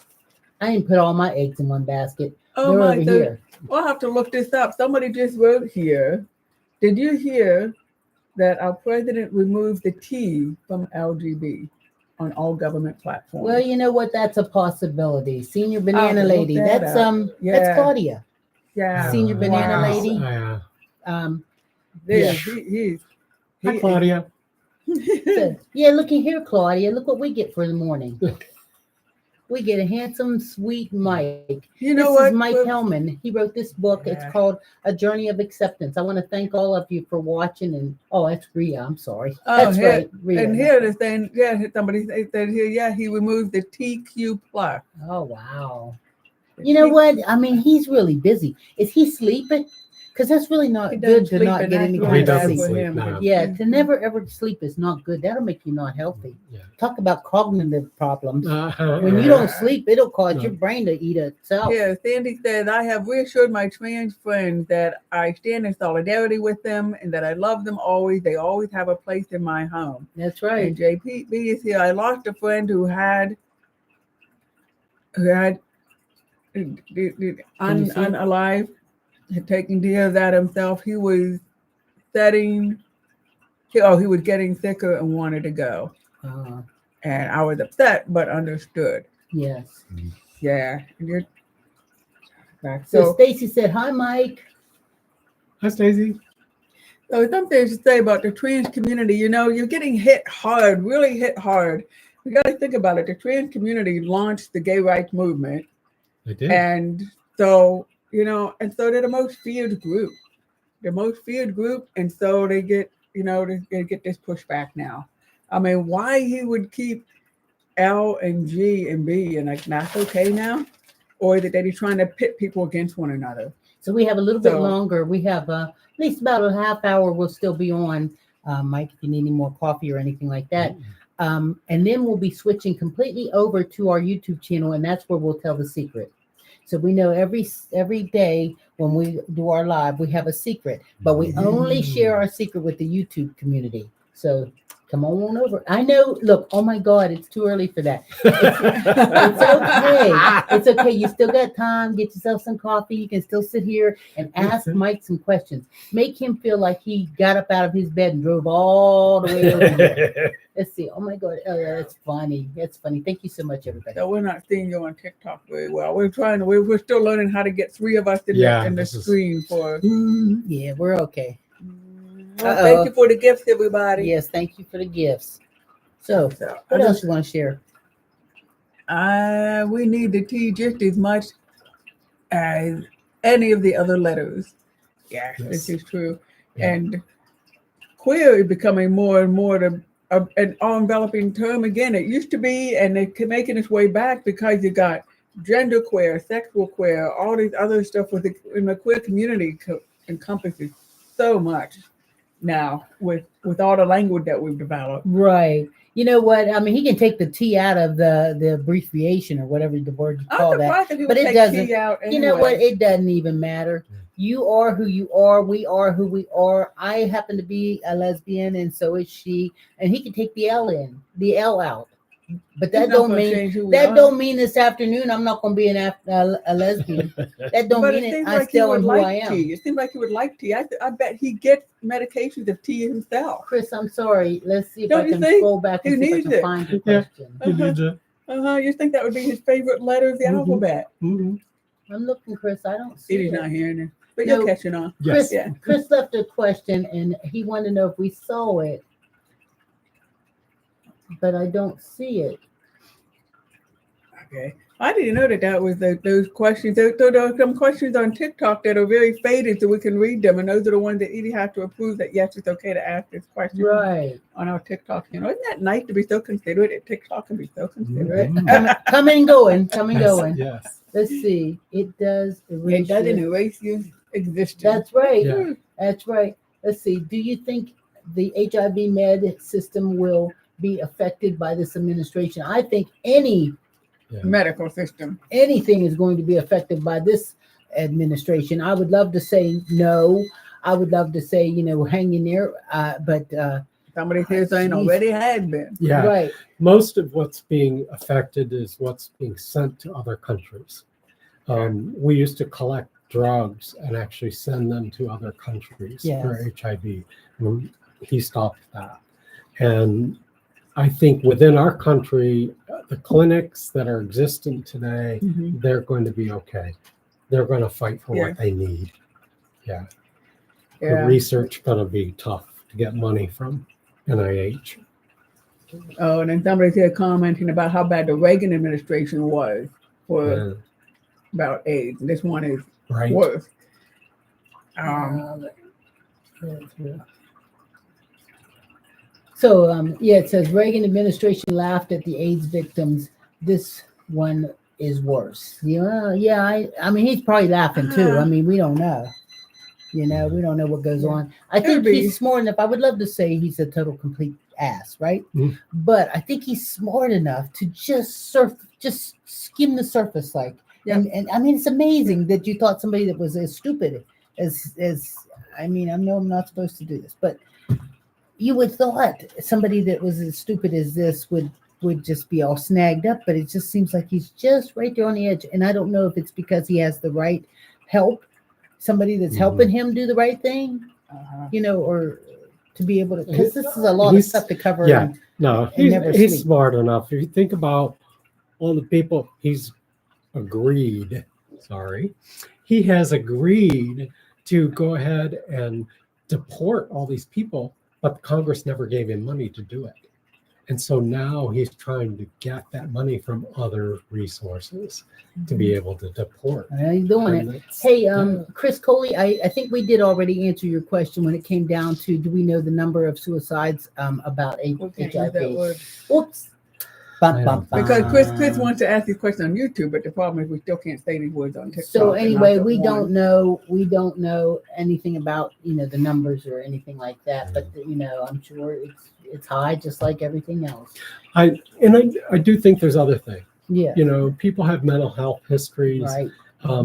I didn't put all my eggs in one basket. Oh They're my over God. here. We'll have to look this up. Somebody just wrote here. Did you hear that our president removed the T from LGB on all government platforms? Well, you know what? That's a possibility. Senior banana look lady. that That's up. that's Yeah. Claudia. Yeah. Senior banana Wow. lady. Yeah. Yeah. Yeah. Hi, Claudia. So, yeah, looky here, Claudia. Look what we get for the morning. We get a handsome, sweet Mike. You know This what? is Mike Hellman. He wrote this book. Yeah. It's called A Journey of Acceptance. I want to thank all of you for watching. And that's Rhea. I'm sorry. Oh, That's here- right, Rhea. And here they're saying, somebody said here, he removed the TQ plus. Oh wow. You know what? I mean, he's really busy. Is he sleeping? Because that's really not He good doesn't to sleep, not and get that's any really He kind of bad doesn't sleep. for sleep him. now. Yeah, to never ever sleep is not good. That'll make you not healthy. Yeah. Talk about cognitive problems. Uh-huh. When you don't sleep, it'll cause No. your brain to eat itself. Yeah, Sandy says, I have reassured my trans friends that I stand in solidarity with them and that I love them always. They always have a place in my home. That's right. And JPB is here. I lost a friend who had unalive, had taken care of that himself. He was he was getting sicker and wanted to go. And I was upset, but understood. Yes. Yeah. So Stacy said, "Hi, Mike." Hi, Stacey. So something to say about the trans community. You're getting hit hard, really hit hard. We got to think about it. The trans community launched the gay rights movement, I did. and so they're the most feared group. The most feared group, and so they get they get this pushback now. I mean, why he would keep L and G and B and that's okay now, or that he's trying to pit people against one another? So we have a little bit longer. We have at least about a half hour. We'll still be on, Mike, if you need any more coffee or anything like that. And then we'll be switching completely over to our YouTube channel, and that's where we'll tell the secret. So we know every day when we do our live, we have a secret, but we only share our secret with the YouTube community. So come on over. I know. Look, oh my God, it's too early for that. It's okay. It's okay. You still got time. Get yourself some coffee. You can still sit here and ask Mike some questions. Make him feel like he got up out of his bed and drove all the way over here. Let's see. Oh my God. Oh, that's funny. That's funny. Thank you so much, everybody. So we're not seeing you on TikTok very well. We're still learning how to get three of us in the screen for. Yeah, we're okay. Well, thank you for the gifts, everybody. Yes, thank you for the gifts. So what else you want to share? We need the T just as much as any of the other letters. Yes. This is true. Yeah. And queer is becoming more and more an all-enveloping term again. It used to be, and it's making its way back because you got gender queer, sexual queer, all these other stuff in the queer community encompasses so much now with all the language that we've developed. Right. You know what? I mean, he can take the T out of the abbreviation or whatever the word you call that. But it doesn't. Anyway. You know what? It doesn't even matter. You are who you are. We are who we are. I happen to be a lesbian, and so is she. And he can take the L out. But that It's not don't gonna mean change who we that are. don't mean this afternoon I'm not going to be a lesbian. That don't But mean it it. seems I like he still am would who I like am. tea. It seems like he would like tea. I bet he gets medications of tea himself. Chris, I'm sorry. Let's see if Don't I you can think? scroll back and He see if I needs can it. find the Yeah. question. You need to. You think that would be his favorite letter of the Mhm. alphabet? Mhm. I'm looking, Chris. I don't see He's it. not hearing it, but No. you're catching on. Chris, Yes. Yeah. Chris left a question and he wanted to know if we saw it, but I don't see it. Okay. I didn't know that was those questions. There are some questions on TikTok that are very faded, so we can read them, and those are the ones that Edie has to approve that yes, it's okay to ask this question Right. on our TikTok. Isn't that nice to be so considerate? That TikTok can be so considerate. Mhm. Coming and going. Coming and Yes, going. yes. Let's see. It does erase. It doesn't your- erase your existence. That's right. Yeah. That's right. Let's see. Do you think the HIV med system will be affected by this administration? I think Medical system. anything is going to be affected by this administration. I would love to say no. I would love to say, hang in there. But Somebody says saying Jeez. already had been. Yeah. right. Most of what's being affected is what's being sent to other countries. We used to collect drugs and actually send them to other countries for Yes. HIV. He stopped that. And I think within our country, the clinics that are existent today, Mhm. they're going to be okay. They're going to fight for Yeah. what they need. Yeah. The Yeah. research going to be tough to get money from NIH. Oh, and then somebody's here commenting about how bad the Reagan administration was for Yeah. about AIDS. This one is Right. worse. So, it says Reagan administration laughed at the AIDS victims. This one is worse. I mean, he's probably laughing too. I mean, we don't know. We don't know what goes on. I think be. he's smart enough. I would love to say he's a total complete ass, right? Mm. But I think he's smart enough to just skim the surface, like. Yeah. And I mean, it's amazing that you thought somebody that was as stupid as I mean, I know I'm not supposed to do this, but you would thought somebody that was as stupid as this would just be all snagged up, but it just seems like he's just right there on the edge. And I don't know if it's because he has the right help, somebody that's helping him do the right thing, or to be able to, because this is a lot of stuff to cover. Yeah. No, and never he's sleep. smart enough. If you think about all the people he has agreed to go ahead and deport all these people, but Congress never gave him money to do it. And so now he's trying to get that money from other resources to be able to deport. He's doing And it. it's- Hey, Chris Coley, I think we did already answer your question when it came down to do we know the number of suicides about We can't use that HIV? word. Oops. Bum, bum, bum. Because Chris wants to ask these questions on YouTube, but the problem is we still can't say these words on TikTok. So and anyway, not we the don't one. know anything about the numbers or anything like that, but I'm sure it's high just like everything else. I do think there's other things. Yeah. People have mental health histories. Right.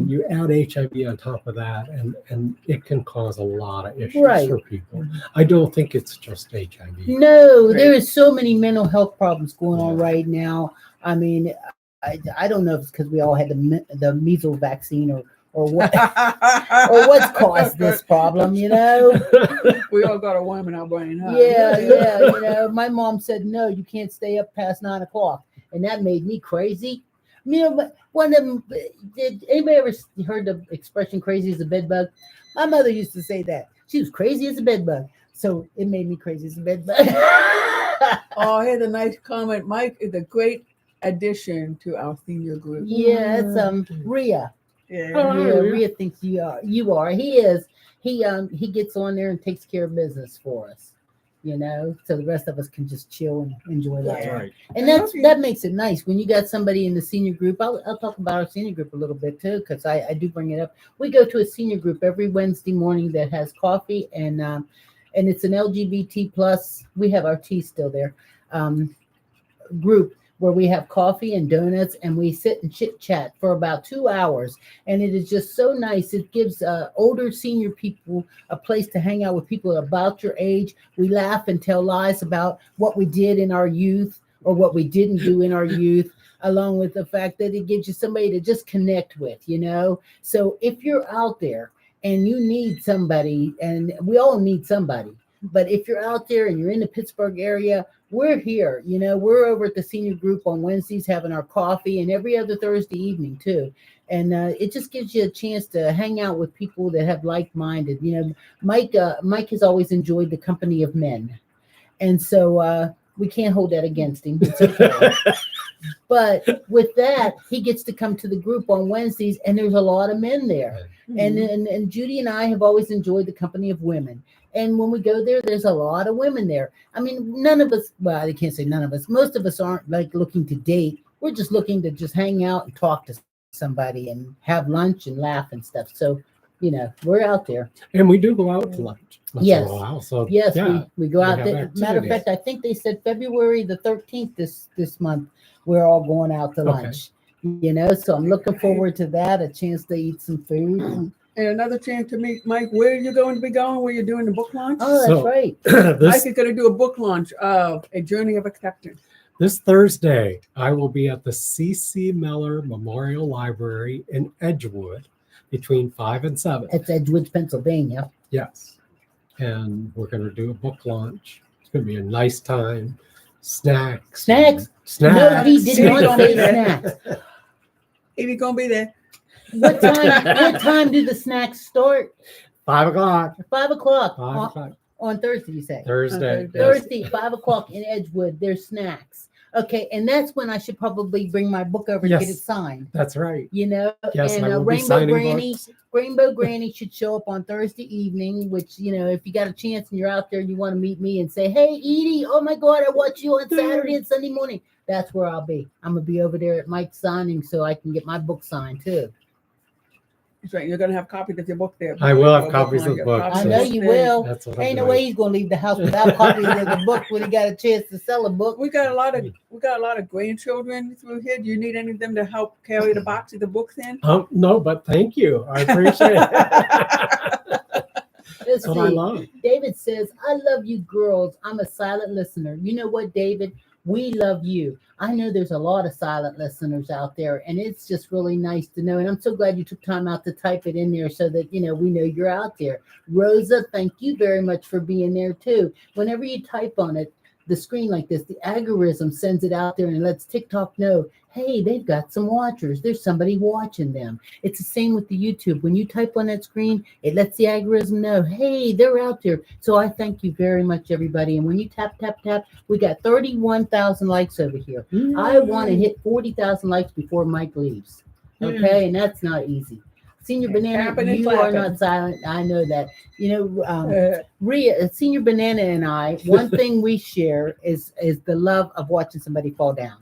You add HIV on top of that, and it can cause a lot of issues Right. for people. I don't think it's just HIV. No, Right. there is so many mental health problems going on right now. I mean, I don't know if it's because we all had the measles vaccine or what or what's caused this problem. We all got a worm in our brain, huh? Yeah. My mom said no, you can't stay up past 9 o'clock, and that made me crazy. But one of them. Did anybody ever heard the expression "crazy as a bed bug"? My mother used to say that. She was crazy as a bed bug, so it made me crazy as a bed bug. Oh, here's a nice comment. Mike is a great addition to our senior group. Yeah, it's Rhea. Yeah. Oh, Yeah, yeah. Rhea thinks you are. He is. He gets on there and takes care of business for us. So the rest of us can just chill and enjoy life. Yeah. Right. And that makes it nice when you got somebody in the senior group. I'll talk about our senior group a little bit too, because I do bring it up. We go to a senior group every Wednesday morning that has coffee and it's an LGBT plus. We have our tea still there. Group where we have coffee and donuts and we sit and chit chat for about 2 hours, and it is just so nice. It gives older senior people a place to hang out with people about your age. We laugh and tell lies about what we did in our youth, or what we didn't do in our youth, along with the fact that it gives you somebody to just connect with, you know? So if you're out there and you need somebody, and we all need somebody, but if you're out there and you're in the Pittsburgh area, we're here. You know, we're over at the senior group on Wednesdays having our coffee, and every other Thursday evening too. And it just gives you a chance to hang out with people that have like-minded. You know, Mike has always enjoyed the company of men, and so we can't hold that against him. It's okay. But with that, he gets to come to the group on Wednesdays, and there's a lot of men there. And Judy and I have always enjoyed the company of women. And when we go there, there's a lot of women there. I mean, none of us, well, I can't say none of us, most of us aren't like looking to date. We're just looking to just hang out and talk to somebody and have lunch and laugh and stuff. So, you know, we're out there. And we do go out to lunch. Yes. So, Yes, yeah, we go out. have Matter of activities. fact, I think they said February the 13th this month, we're all going out to Okay. lunch. You know, so I'm looking forward to that, a chance to eat some food. And another chance to meet Mike. Where are you going to be going? Where you're doing the book launch? Oh, that's So- right. Mike this, is going to do a book launch of A Journey of Acceptance. this Thursday, I will be at the C.C. Miller Memorial Library in Edgewood between 5 and 7. It's Edgewood, Pennsylvania. Yes. And we're going to do a book launch. It's going to be a nice time. Snacks. Snacks? Snacks. No, he did not say snacks. Evie going to be there. What time do the snacks start? 5 o'clock. 5 o'clock. 5 o'clock. On Thursday, you say? Thursday. Okay. yes. Thursday, 5 o'clock in Edgewood, there's snacks. Okay, and that's when I should probably bring my book over to get Yes. it signed. That's right. You know, Yes, and I will be Rainbow signing Granny, books. Rainbow Granny should show up on Thursday evening. Which, you know, if you got a chance and you're out there, and you want to meet me and say, "Hey, Edie, oh my God, I watch you on Saturday and Sunday morning." That's where I'll be. I'm gonna be over there at Mike's signing so I can get my book signed too. That's right. You're going to have copies of your book there. I will have Book copies launch, of the book. copies I of know books you there. will. That's what I'm Ain't no doing. way he's gonna leave the house without copies of the book when he got a chance to sell a book. We got a lot of grandchildren through here. Do you need any of them to help carry the boxes of books in? No, but thank you. I appreciate it. Let's That's what I see. love. David says, "I love you girls. I'm a silent listener." You know what, David? We love you. I know there's a lot of silent listeners out there, and it's just really nice to know. And I'm so glad you took time out to type it in there so that, you know, we know you're out there. Rosa, thank you very much for being there too. Whenever you type on it, the screen like this, the algorithm sends it out there and lets TikTok know, hey, they've got some watchers. There's somebody watching them. It's the same with the YouTube. When you type on that screen, it lets the algorithm know, hey, they're out there. So I thank you very much, everybody. And when you tap, tap, tap, we got 31,000 likes over here. I want to hit 40,000 likes before Mike leaves. Okay, and that's not easy. Senior Banana, Tapping and you are clapping. not silent. I know that. You know, Senior Banana and I, one thing we share is the love of watching somebody fall down.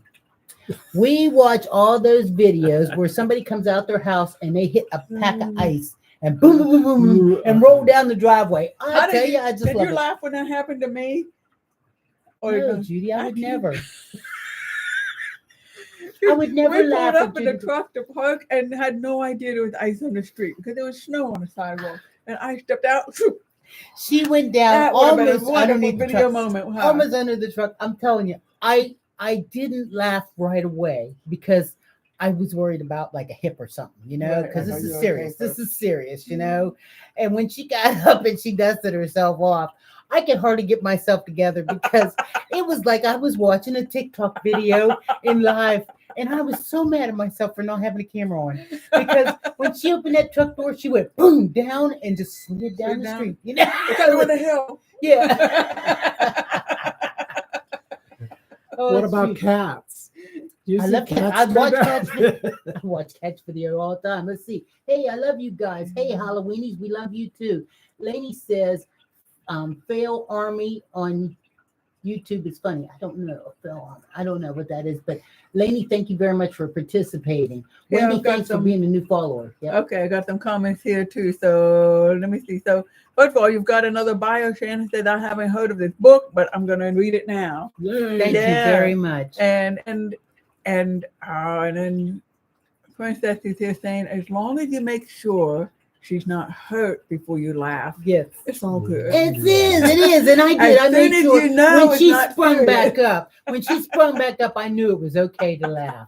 We watch all those videos where somebody comes out their house and they hit a pack of ice and boom, boom, boom, boom, boom, and roll down the driveway. I tell you, I just did love you it. laugh when that happened to me? Or No, Judy, I would can't- never. I would never we laugh pulled at up in the Judy. truck to park and had no idea there was ice on the street because there was snow on the sidewalk. And I stepped out. She went down That would have been a almost wonderful underneath the video truck. moment. Huh? Almost under the truck. I'm telling you, I didn't laugh right away because I was worried about like a hip or something, you know, Right, because I this know is you're serious. okay, This is serious, you know. And when she got up and she dusted herself off, I could hardly get myself together because it was like I was watching a TikTok video in live. And I was so mad at myself for not having a camera on because when she opened that truck door, she went boom down and just slid down Slid the down? street. You know, Because it was a hill. yeah. Oh, What it's about cute. cats? Do you I see love cats. I come watch down? cats. I watch Catch Video all the time. Let's see. Hey, I love you guys. Hey, Halloweenies, we love you too. Lainey says, Fail Army on YouTube is funny. I don't know. Fail Army. I don't know what that is. But Lainey, thank you very much for participating. Yeah, Wendy, I've got thanks for some- being a new follower. Yeah. Okay, I got some comments here too. So let me see. So first of all, you've got another bio. Shannon said I haven't heard of this book, but I'm going to read it now. Yay. Thank you Yeah. very much. And then Princess is here saying, as long as you make sure she's not hurt before you laugh. Yes. It's all good. It is, and I did. As I made soon as sure you know when it's she not sprung serious. back up. When she sprung back up, I knew it was okay to laugh.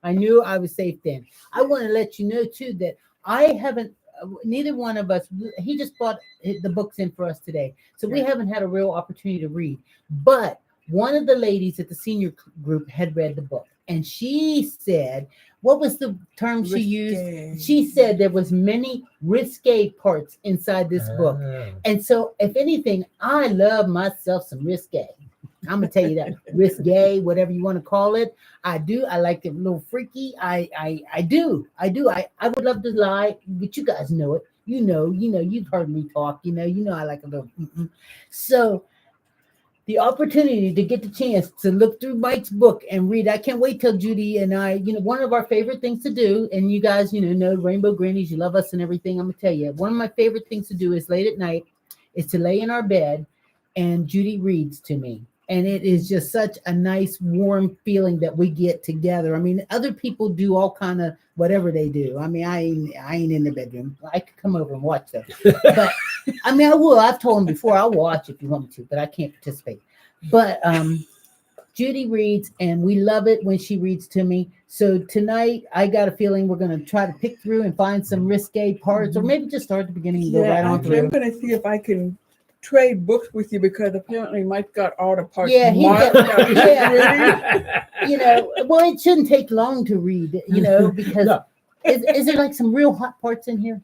I knew I was safe then. I want to let you know too that I haven't. Neither one of us. He just brought the books in for us today, so we haven't had a real opportunity to read. But one of the ladies at the senior group had read the book, and she said, "What was the term she used?" Risque. She said there was many risque parts inside this book. And so, if anything, I love myself some risque. I'm gonna tell you that risque, whatever you want to call it. I do. I like it a little freaky. I do. I would love to lie, but you guys know it. You know. You've heard me talk. You know. I like a little. So, the opportunity to get the chance to look through Mike's book and read. I can't wait till Judy and I. One of our favorite things to do, and you guys, know Rainbow Grannies. You love us and everything. I'm gonna tell you, one of my favorite things to do is late at night, is to lay in our bed, and Judy reads to me. And it is just such a nice, warm feeling that we get together. I mean, other people do all kind of whatever they do. I mean, I ain't in the bedroom. I could come over and watch them. But, I mean, I will. I've told them before, I'll watch if you want me to, but I can't participate. But Judy reads, and we love it when she reads to me. So tonight, I got a feeling we're going to try to pick through and find some risque parts, or maybe just start at the beginning and go right on actually, through. I'm going to see if I can trade books with you because apparently Mike got all the parts. Yeah, he marked got- out. yeah. Well, it shouldn't take long to read, because No. is there like some real hot parts in here?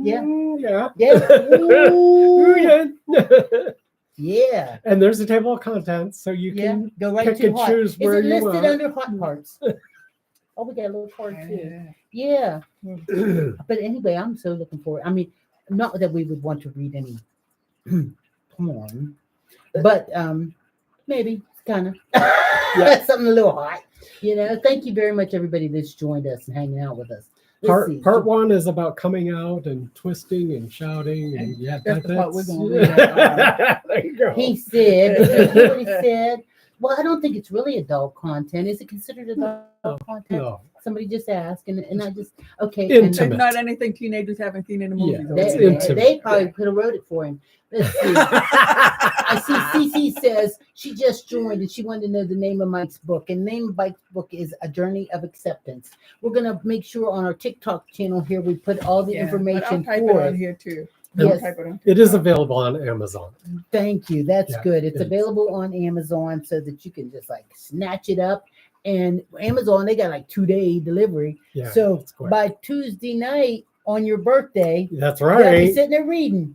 Yeah. Yeah. Yeah. Ooh, Yeah. yeah. And there's a table of contents, so you Yeah. can Go right pick to and hot. choose Is where it you listed want. under hot parts? Oh, we got a little part too. Yeah. But anyway, I'm so looking forward. I mean, not that we would want to read any porn, but maybe kind of something a little hot. Thank you very much, everybody that's joined us and hanging out with us. Let's see. Part one is about coming out and twisting and shouting, and That's the part we're gonna read. There you go. He said, did you hear what he said? Well, I don't think it's really adult content. Is it considered adult content? No. Somebody just asked, and I just okay. Intimate. It's not anything teenagers haven't seen in the movies. Yeah, it's They, intimate. they probably could have wrote it for him. Let's see. I see CC says she just joined and she wanted to know the name of Mike's book. And the name of Mike's book is A Journey of Acceptance. We're going to make sure on our TikTok channel here we put all the But I'll information type for it on it. here too. Yes. I'll type it on It is TikTok. available on Amazon. Thank you. That's Yeah, good. It's it is. available on Amazon so that you can just like snatch it up. And Amazon, they got like 2-day delivery. Yeah. So it's quick. by Tuesday night on your birthday, That's they'll be right. sitting there reading.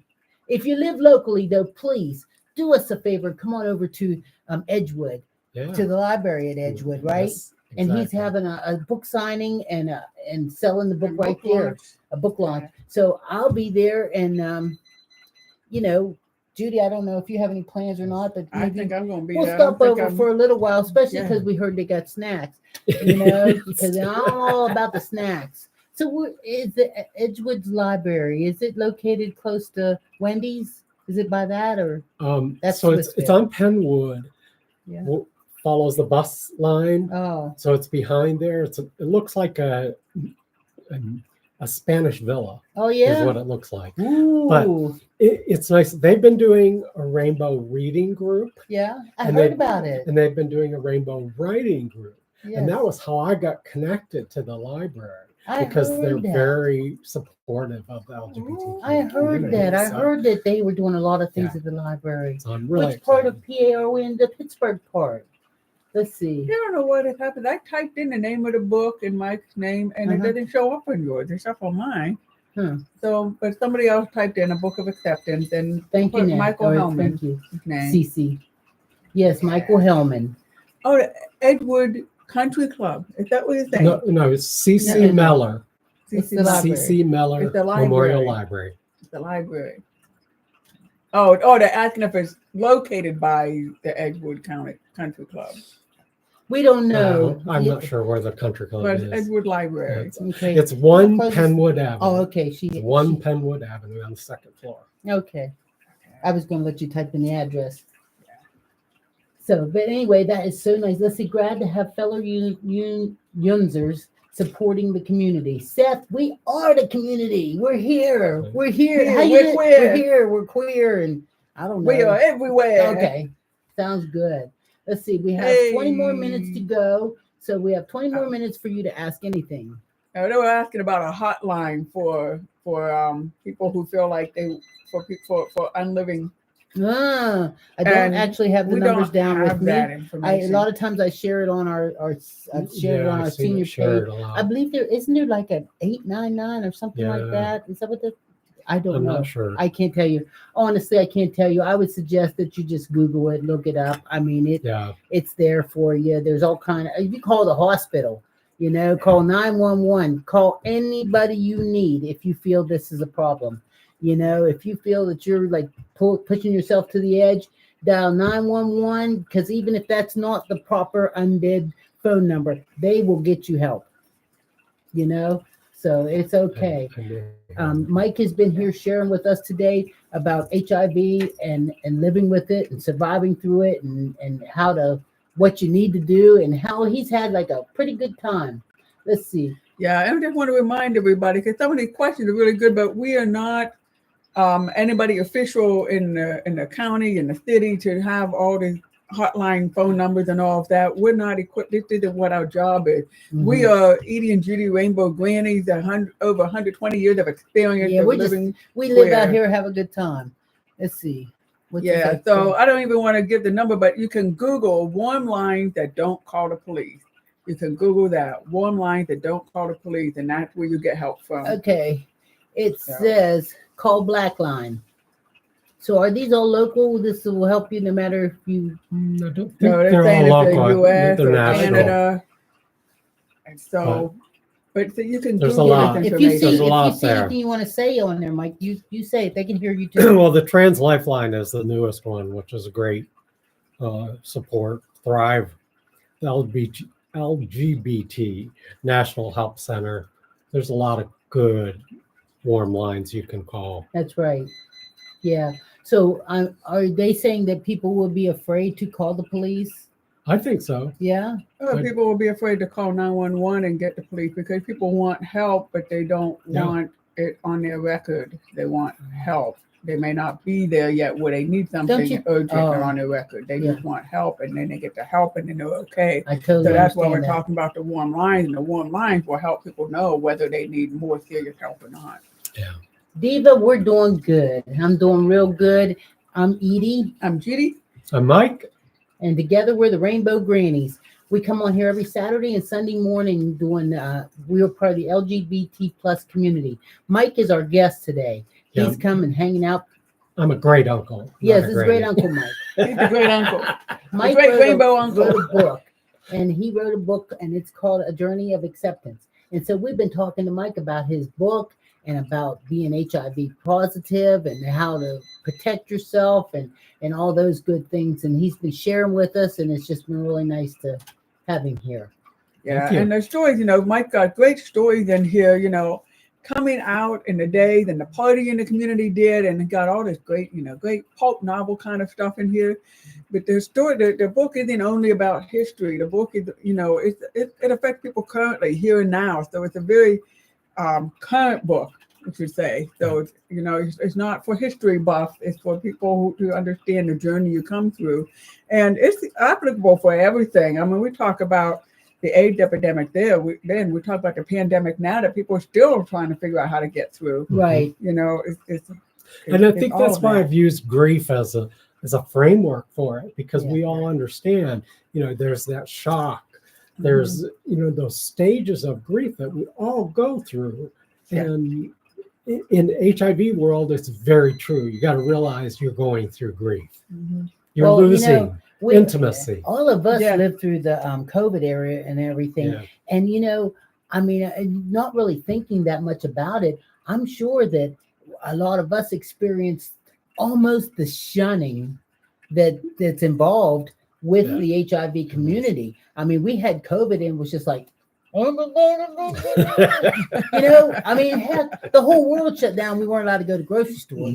If you live locally, though, please do us a favor. Come on over to Edgewood, Yeah. to the library at Edgewood, right? Yes, And he's exactly. having a book signing and selling the book And right book there, launch. a book launch. So I'll be there, and Judy, I don't know if you have any plans or not, but I maybe think I'm gonna be we'll there. stop over for a little while, especially Yeah. because we heard they got snacks. Because I'm all about the snacks. So is the Edgewood's library? Is it located close to Wendy's? Is it by that or? That's so it's Smithville. on Penwood. Yeah. Follows the bus line. Oh, So it's behind there. It looks like a Spanish villa oh is yeah. what it looks like. Ooh, It's nice. They've been doing a rainbow reading group, yeah. I and heard they- about it. and they've been doing a rainbow writing group. Yes. And that was how I got connected to the library I because they're heard that. very supportive of the LGBT. I heard community. that. I So- heard that they were doing a lot of things Yeah. at the library. So I'm really Which part excited. of PA are we in? The Pittsburgh part. Let's see. I don't know what has happened. I typed in the name of the book and Mike's name, and it Uh-huh. didn't show up on yours. It showed up on mine. Hmm. So, but somebody else typed in a book of acceptance and Thank you, put Nat. Michael All right, Hellman. thank you, name. CC. Yes, Michael Hellman. Oh, the Edgewood Country Club. Is that what you're saying? No, it's CC No, no. Mellor. It's the CC library. CC Mellor It's the Memorial library. Library. The library. Oh, they're asking if it's located by the Edgewood Country Club. We don't know. I'm Yeah. not sure where the country club But is. Edgewood Library. It's, Okay. it's 1 Close- Penwood Avenue. Oh, okay. It's 1 Penwood Avenue on the second floor. Okay. I was going to let you type in the address. So, but anyway, that is so nice. Let's see. Glad to have fellow Yunzers supporting the community. Seth, we are the community. We're here. We're here. Yeah, How you we're doing? queer. We're here. We're queer, and I don't know. We are everywhere. Okay, sounds good. Let's see. We have 20 more minutes to go, so we have 20 more minutes for you to ask anything. They were asking about a hotline for people who feel like for unliving. I don't And actually have the we numbers don't down with have me. that A information. lot of times I share it on our I've shared it on our senior page. I believe there isn't there like an 899 or something like that. Is that what the I don't I'm know. not sure. I can't tell you. Honestly, I can't tell you. I would suggest that you just Google it, look it up. I mean, it's there for you. There's all kind of. You call the hospital. You know, call 911. Call anybody you need if you feel this is a problem. You know, if you feel that you're like pushing yourself to the edge, dial 911 because even if that's not the proper unbid phone number, they will get you help. You know, so it's okay. Mike has been here sharing with us today about HIV and living with it and surviving through it and what you need to do and how he's had like a pretty good time. Let's see. Yeah, I just want to remind everybody because some of these questions are really good, but we are not anybody official in the county, in the city to have all the hotline phone numbers and all of that. We're not equipped. This isn't what our job is. Mm-hmm. We are Edie and Judy Rainbow Grannies, over 120 years of experience. Yeah, we live out here, have a good time. Let's see. So I don't even want to give the number, but you can Google warm lines that don't call the police. You can Google that, warm lines that don't call the police, and that's where you get help from. Okay. It says call Blackline. So are these all local? This will help you no matter if you. I don't think they're they're all local. The U.S. They're or national. Canada. And so, but so you can There's Google a lot. this If you see, information. anything you want to say on there, Mike, you say it. They can hear you too. Well, the Trans Lifeline is the newest one, which is a great support. Thrive, LGBT National Help Center. There's a lot of good warm lines you can call. That's right. Yeah. So are they saying that people will be afraid to call the police? I think so. Yeah. People will be afraid to call 911 and get the police because people want help, but they don't want it on their record. They want help. They may not be there yet where they need something urgent or on their record. They just want help, and then they get the help, and then they're okay. I totally So that's why we're understand that. talking about the warm lines, and the warm lines will help people know whether they need more serious help or not. Yeah. Diva, we're doing good. I'm doing real good. I'm Edie. I'm Judy. I'm Mike. And together we're the Rainbow Grannies. We come on here every Saturday and Sunday morning doing, we are part of the LGBT plus community. Mike is our guest today. He's coming, hanging out. I'm a great uncle. Yes, it's great Uncle Mike. He's the great uncle. Mike great wrote rainbow uncle. Wrote a book, and he wrote a book, and it's called A Journey of Acceptance. And so we've been talking to Mike about his book and about being HIV positive and how to protect yourself and all those good things. And he's been sharing with us, and it's just been really nice to have him here. Yeah, and the stories, Mike got great stories in here, coming out in the days and the party in the community did, and got all this great, great pulp novel kind of stuff in here. But the story, the book isn't only about history. The book is, it affects people currently, here and now. So it's a very current book, I should say. So it's not for history buffs. It's for people who understand the journey you come through, and it's applicable for everything. I mean, we talk about the AIDS epidemic there. Then we talk about the pandemic now that people are still trying to figure out how to get through. Right. And I think that's why I've used grief as a framework for it, because we all understand, there's that shock. There's, those stages of grief that we all go through. Yeah. And in HIV world, it's very true. You got to realize you're going through grief. Mm-hmm. You're losing intimacy. All of us lived through the COVID era and everything. Yeah. And, not really thinking that much about it, I'm sure that a lot of us experienced almost the shunning that's involved with the HIV community. I mean, we had COVID and it was just like, heck, the whole world shut down. We weren't allowed to go to the grocery store,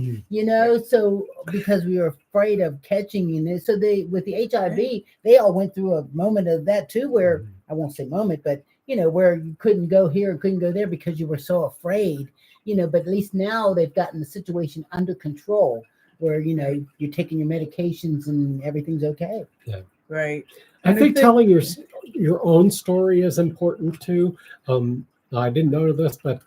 so because we were afraid of catching it. So with the HIV, they all went through a moment of that too, where I won't say moment, but where you couldn't go here or couldn't go there because you were so afraid, but at least now they've gotten the situation under control where, you're taking your medications and everything's okay. Right. I think telling your own story is important too. I didn't know this, but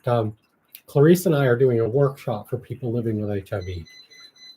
Clarice and I are doing a workshop for people living with HIV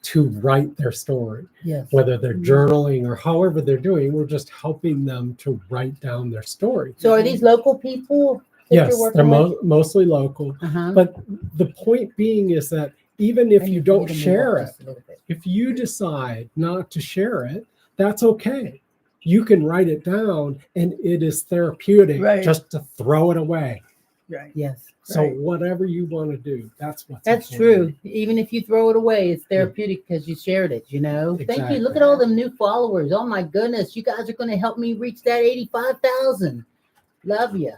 to write their story. Yes. Whether they're journaling or however they're doing, we're just helping them to write down their story. So are these local people that Yes, you're they're working with? mostly local. Uh-huh. But the point being is that even if I you need to don't get 'em to share walk it, just a little bit. if you decide not to share it, that's okay. You can write it down and it is therapeutic just to throw it away. Right. Yes. So whatever you want to do, that's That's important. true. Even if you throw it away, it's therapeutic because you shared it, Thank you. Look at all them new followers. Oh my goodness. You guys are going to help me reach that 85,000. Love you.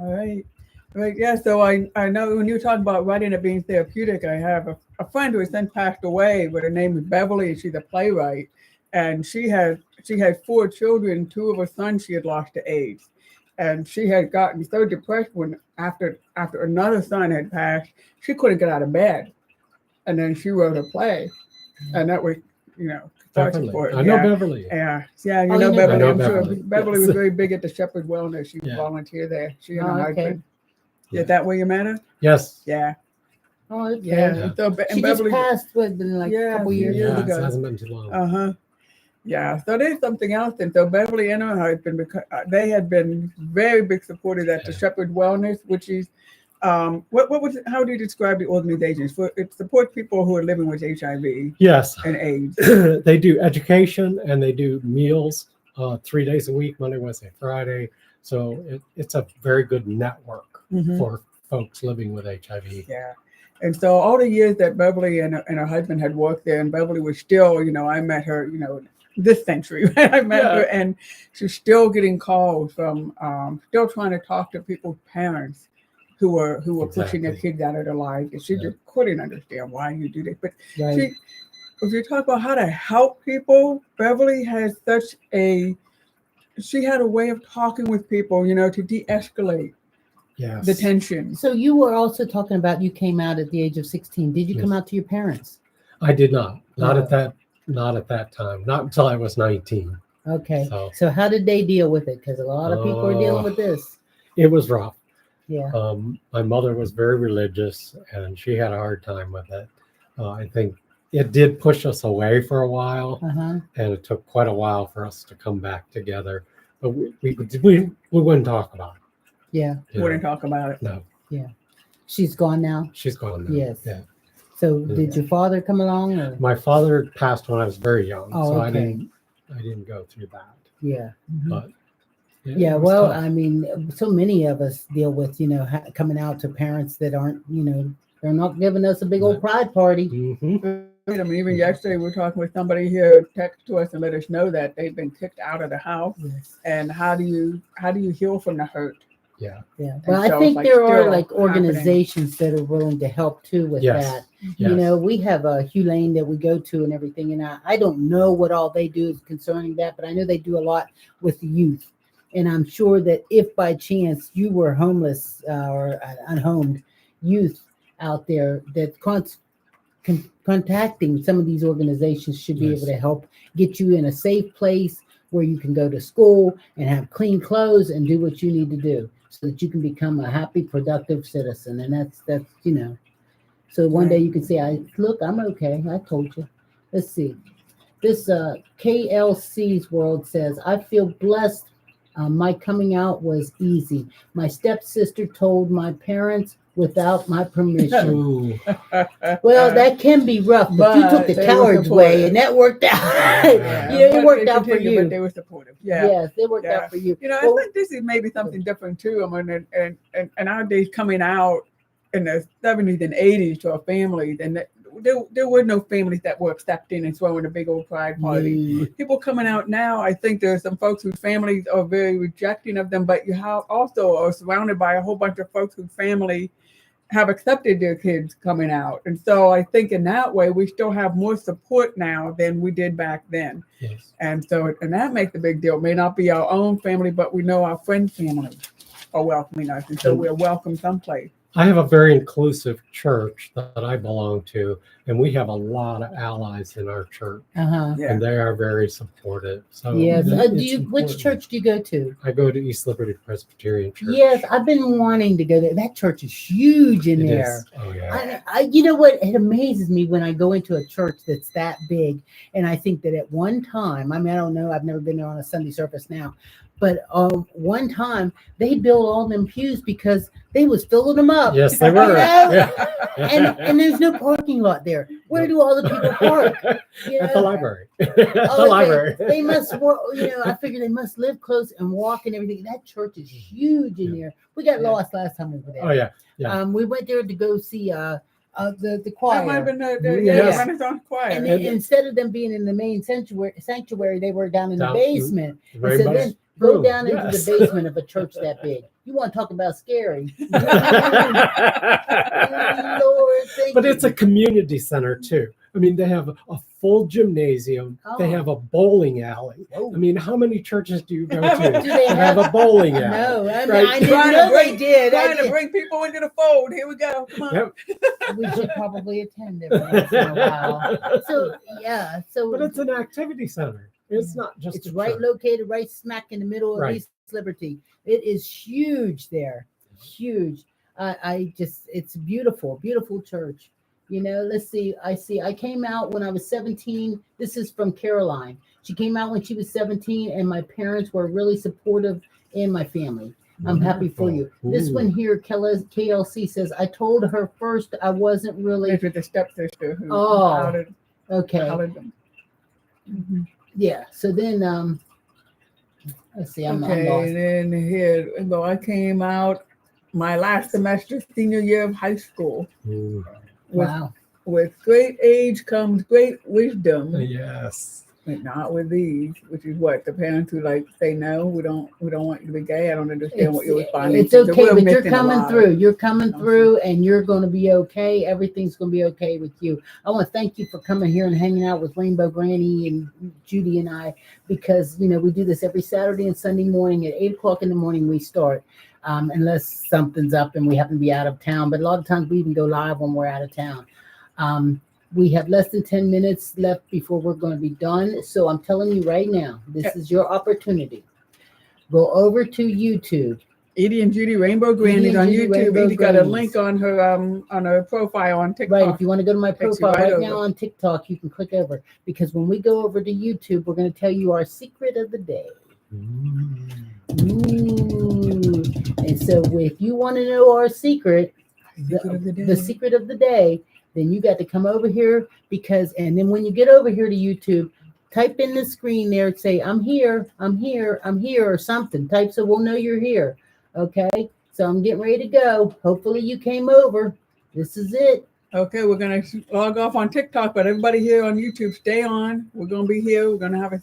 All right. Right. Yeah. So I know when you talk about writing it being therapeutic, I have a friend who has since passed away, but her name is Beverly, and she's a playwright. And she had 4 children. 2 of her sons she had lost to AIDS. And she had gotten so depressed when after another son had passed, she couldn't get out of bed. And then she wrote a play. And that was, Beverly. for it. I know Beverly. Yeah. You Oh, know you know Beverly. I know I'm sure Beverly. Beverly Yes. was very big at the Shepherd Wellness. She Yeah. volunteered there. She and her Oh, okay. husband. Yeah. Is that where you met her? Yes. Yeah. Oh, okay. Yeah. Yeah. So, and She Beverly, just passed within like a couple years. years Yeah, ago. it hasn't been too long. Uh-huh. Yeah. So there's something else. And so Beverly and her husband, they had been very big supporters at the Shepherd Wellness, which is, what was it, how do you describe the organization? It supports people who are living with HIV Yes. and AIDS. They do education and they do meals 3 days a week, Monday, Wednesday, Friday. So it's a very good network for folks living with HIV. Yeah. And so all the years that Beverly and her husband had worked there, and Beverly was still, I met her, this century. I met her, and she's still getting calls from, still trying to talk to people's parents who were pushing their kids out of their lives. And she just couldn't understand why you do this. But if you talk about how to help people, Beverly has she had a way of talking with people, to de-escalate the tension. So you were also talking about you came out at the age of 16. Did you come out to your parents? I did not. Not at that time. Not until I was 19. Okay. So how did they deal with it? Because a lot of people are dealing with this. It was rough. Yeah. My mother was very religious and she had a hard time with it. I think it did push us away for a while, and it took quite a while for us to come back together. But we wouldn't talk about it. Yeah. Wouldn't talk about it. No. Yeah. She's gone now? She's gone now. Yes. Yeah. So did your father come along? Or? My father passed when I was very young, so okay. I didn't go through that. Yeah. But yeah, well, tough. I mean, so many of us deal with, coming out to parents that aren't, they're not giving us a big old pride party. I mean, even yesterday we were talking with somebody here, text to us and let us know that they've been kicked out of the house. Yes. And how do you heal from the hurt? Yeah. Well, I think there are like organizations that are willing to help too with that. Yes. We have a Hugh Lane that we go to and everything, and I don't know what all they do is concerning that, but I know they do a lot with the youth. And I'm sure that if by chance you were homeless or unhomed youth out there, that contacting some of these organizations should be able to help get you in a safe place where you can go to school and have clean clothes and do what you need to do so that you can become a happy, productive citizen. And that's so one day you can say, look, I'm okay. I told you. Let's see. This KLC's World says, I feel blessed. My coming out was easy. My stepsister told my parents without my permission. Well, that can be rough, but you took the coward's way, and that worked out. It worked out for you. But they were supportive. Yeah. Yes, it worked out for you. I think this is maybe something different too. I mean, and our days coming out in the 70s and 80s to our families, and there were no families that were accepting and throwing a big old pride party. People coming out now, I think there's some folks whose families are very rejecting of them, but you also are surrounded by a whole bunch of folks whose family have accepted their kids coming out. And so I think in that way, we still have more support now than we did back then. Yes. And so, and that makes a big deal. It may not be our own family, but we know our friend's family are welcoming us, and so we're welcome someplace. I have a very inclusive church that I belong to, and we have a lot of allies in our church, Uh-huh. Yeah. and they are very supportive. So Yes. it's Which important. church do you go to? I go to East Liberty Presbyterian Church. Yes, I've been wanting to go there. That church is huge in It there. is. Oh yeah. You know what? It amazes me when I go into a church that's that big, and I think that at one time, I mean, I don't know, I've never been there on a Sunday service now, but one time they built all them pews because they was filling them up. Yes, they were. You know? Yeah. And there's no parking lot there. Where do all the people park? You At the know? library. At the Oh, library. They must work, I figure they must live close and walk and everything. That church is huge in there. We got Yeah. lost last time we were there. Oh yeah. Yeah. We went there to go see the That choir. might have been the Yes. Renaissance choir. And And- instead of them being in the main sanctuary, they were down in the Down- basement. And so Rainbow then go room. down into Yes. the basement of a church that big. You want to talk about scary? Lord, thank But you. it's a community center too. I mean, they have a full gymnasium. They Oh. have a bowling alley. Oh. I mean, how many churches do you go to? Do they have a bowling alley? No, I mean, Right. I didn't Trying to know bring- they did. Trying to bring people into the fold. Here we go. Come on. Yep. We should probably attend every once in a while. So yeah, But it's an activity center. It's not just it's a right church. located right smack in the middle of Right. East Liberty. It is huge there, huge. It's beautiful, beautiful church. Let's see. I came out when I was 17. This is from Caroline. She came out when she was 17, and my parents were really supportive in my family. I'm happy for you. This Ooh. one here, KLC says, I told her first I wasn't really Lives with the stepsister who Oh. outed okay. them. Yeah. So then, let's see. I'm Okay, lost. then here, well, I came out my last semester, senior year of high school. Ooh. Wow. With great age comes great wisdom, Yes. but not with these, which is what the parents who say no, we don't want you to be gay. I don't understand what you're responding It's to. So okay, we're but you're missing a coming lot. through. You're coming through, and you're going to be okay. Everything's going to be okay with you. I want to thank you for coming here and hanging out with Rainbow Granny and Judy and I, because we do this every Saturday and Sunday morning at 8:00 in the morning. We start, unless something's up and we happen to be out of town. But a lot of times we even go live when we're out of town. We have less than 10 minutes left before we're going to be done. So I'm telling you right now, this is your opportunity. Go over to YouTube. Edie and Judy Rainbow Grannies and on Judy YouTube. Rainbow Edie got a Grannies. link on her profile on TikTok. Right. If you want to go to my Takes you profile right right now over. on TikTok, you can click over, because when we go over to YouTube, we're going to tell you our secret of the day. Ooh. And so if you want to know our secret, Secret of the day. the secret of the day, then you got to come over here, and then when you get over here to YouTube, type in the screen there, say, I'm here, or something. Type so we'll know you're here. Okay. So I'm getting ready to go. Hopefully you came over. This is it. Okay, we're gonna log off on TikTok, but everybody here on YouTube, stay on. We're gonna be here. We're gonna have a.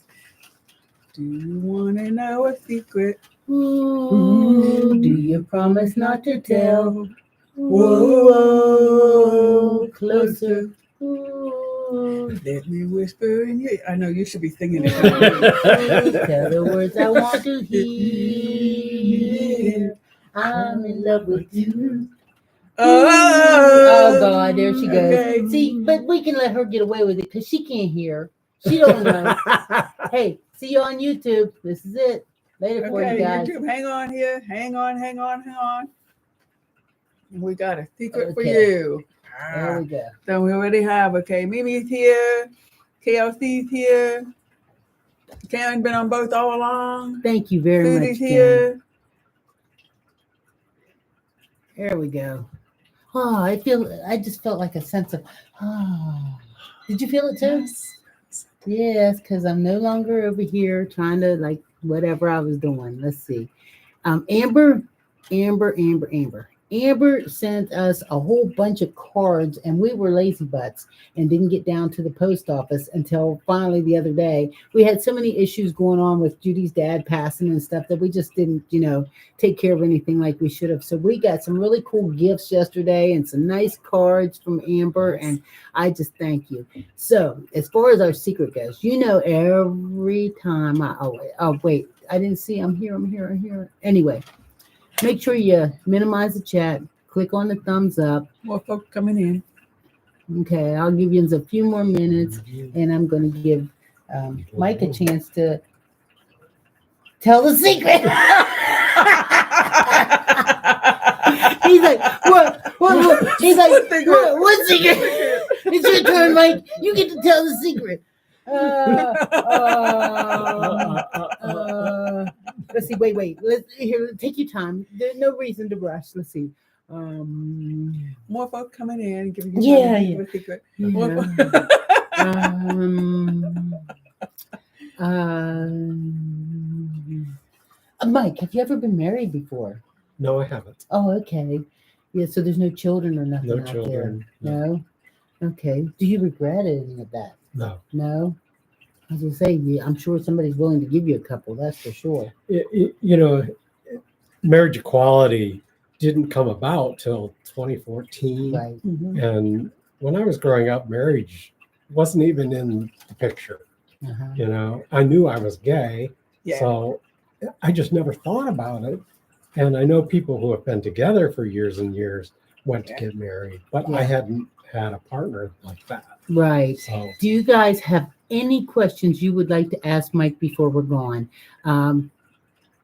Do you want to know a secret? Ooh, do you promise not to tell? Whoa, Whoa, closer. Ooh, Let me whisper in your. I know you should be singing it. tell the words I want to hear. I'm in love with you. Oh God, there she goes. Okay. See, but we can let her get away with it because she can't hear. She don't know. Hey, see you on YouTube. This is it. Later for Okay, you guys. YouTube, hang on here. Hang on. We got a secret for Okay. you. There we go. So we already have, Mimi's here. KLC's here. Karen been on both all along. Thank you very much. Susie's Karen. here. There we go. Oh, I just felt like a sense of, did you feel it too? Yes, because I'm no longer over here trying to whatever I was doing. Let's see. Amber sent us a whole bunch of cards, and we were lazy butts and didn't get down to the post office until finally the other day. We had so many issues going on with Judy's dad passing and stuff that we just didn't, take care of anything like we should have. So we got some really cool gifts yesterday and some nice cards from Amber, and I just thank you. So as far as our secret goes, every time I didn't see I'm here. Anyway. make sure you minimize the chat. Click on the thumbs up. More folks coming in. Okay, I'll give you a few more minutes, and I'm going to give Mike a chance to tell the secret. He's like, what? He's like, what secret? It's your turn, Mike. You get to tell the secret. Let's see. Wait. Here, take your time. There's no reason to rush. Let's see. More folks coming in, giving you a secret. Yeah. Mike, have you ever been married before? No, I haven't. Oh, okay. Yeah, so there's no children or nothing No out children. there. No? Okay. Do you regret any of that? No. No? I was going to say, yeah, I'm sure somebody's willing to give you a couple, that's for sure. Marriage equality didn't come about till 2014. Right. And when I was growing up, marriage wasn't even in the picture. Uh-huh. I knew I was gay, Yeah. so I just never thought about it. And I know people who have been together for years and years went to get married, but I hadn't had a partner like that. Right. So, do you guys have any questions you would like to ask Mike before we're gone?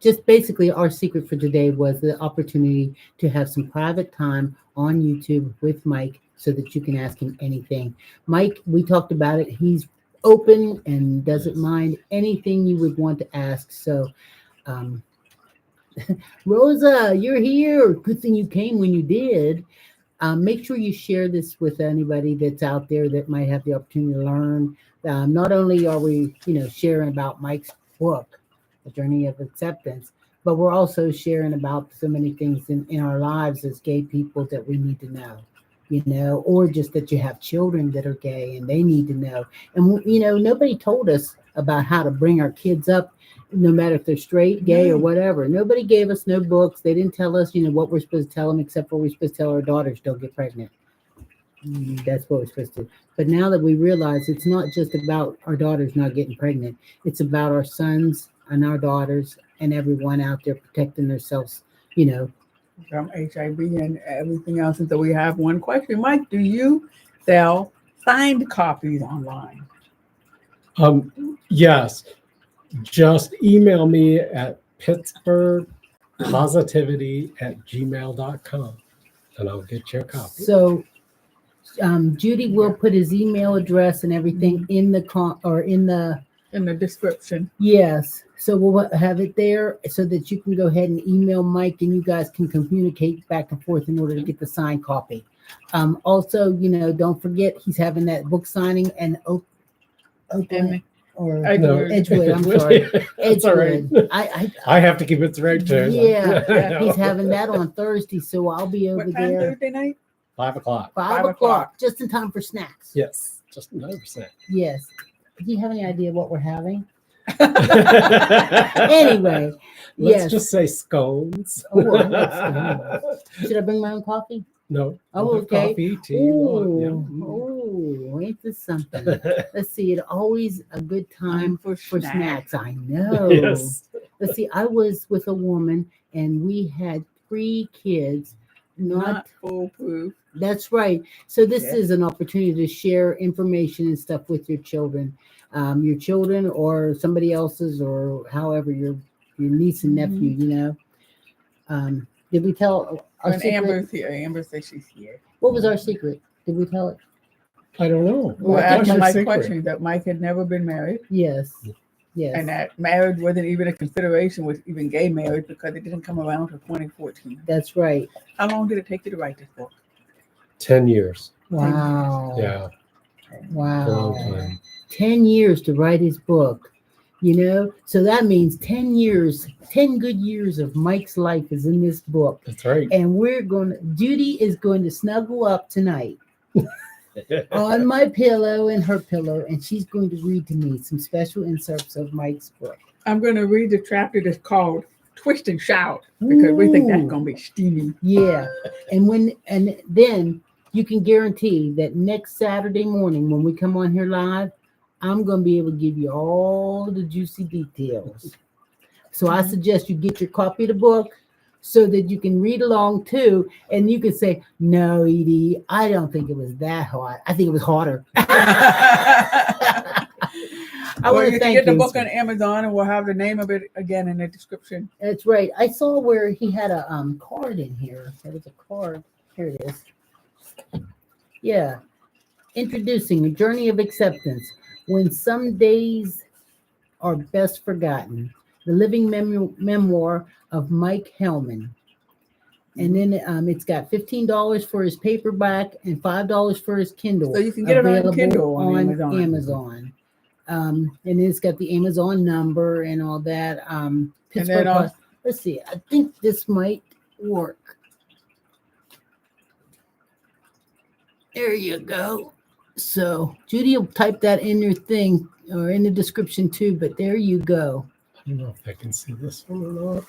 Just basically our secret for today was the opportunity to have some private time on YouTube with Mike so that you can ask him anything. Mike, we talked about it. He's open and doesn't mind anything you would want to ask. So, Rosa, you're here. Good thing you came when you did. Make sure you share this with anybody that's out there that might have the opportunity to learn. Not only are we, sharing about Mike's book, The Journey of Acceptance, but we're also sharing about so many things in our lives as gay people that we need to know, or just that you have children that are gay and they need to know. And, nobody told us about how to bring our kids up, no matter if they're straight, gay, or whatever. Nobody gave us no books. They didn't tell us, what we're supposed to tell them, except for we're supposed to tell our daughters don't get pregnant. That's what we're supposed to do. But now that we realize it's not just about our daughters not getting pregnant, it's about our sons and our daughters and everyone out there protecting themselves, From HIV and everything else. And so we have one question. Mike, do you sell signed copies online? Yes. Just email me at pittsburghpositivity@gmail.com and I'll get you a copy. So Judy will put his email address and everything in the In the description. Yes. So we'll have it there so that you can go ahead and email Mike and you guys can communicate back and forth in order to get the signed copy. Also, don't forget he's having that book signing and Edgewood. I'm sorry. That's all right. I have to keep it straight too. Yeah. He's having that on Thursday, so I'll be over What time there. Thursday night? 5 o'clock. 5 o'clock, just in time for snacks. Yes, just 9%. Yes. Do you have any idea what we're having? Anyway, Let's just say scones. Oh, I love scones. Should I bring my own coffee? No. Oh, okay. Coffee, tea. Oh, ain't this something? Let's see. It's always a good time for snacks. I know. Yes. Let's see. I was with a woman and we had 3 kids. Not foolproof. That's right. So this is an opportunity to share information and stuff with your children or somebody else's, or however your niece and nephew. Did we tell our secret? Amber's here. Amber says she's here. What was our secret? Did we tell it? I don't know. Well, asking Mike question that Mike had never been married. Yes. And that marriage wasn't even a consideration with even gay marriage because it didn't come around until 2014. That's right. How long did it take you to write this book? 10 years. Wow. Yeah. Wow. A long time. 10 years to write his book. So that means 10 years, 10 good years of Mike's life is in this book. That's right. And Judy is going to snuggle up tonight on my pillow and her pillow, and she's going to read to me some special inserts of Mike's book. I'm going to read the chapter that's called Twist and Shout because we think that's going to be steamy. Yeah. And then you can guarantee that next Saturday morning when we come on here live, I'm going to be able to give you all the juicy details. So I suggest you get your copy of the book so that you can read along too, and you can say, "No, Edie, I don't think it was that hot. I think it was hotter." I Well, want you to can thank get the him. book on Amazon, and we'll have the name of it again in the description. That's right. I saw where he had a card in here. There was a card. Here it is. Yeah. Introducing A Journey of Acceptance. When Some Days Are Best Forgotten. The Living Memoir of Mike Hellman. And then it's got $15 for his paperback and $5 for his Kindle. So you can get it on available Kindle on Amazon. Amazon. And it's got the Amazon number and all that. And Pittsburgh. then Let's see. I think this might work. There you go. So Judy will type that in your thing or in the description too. But there you go. I don't know if I can see this one or not.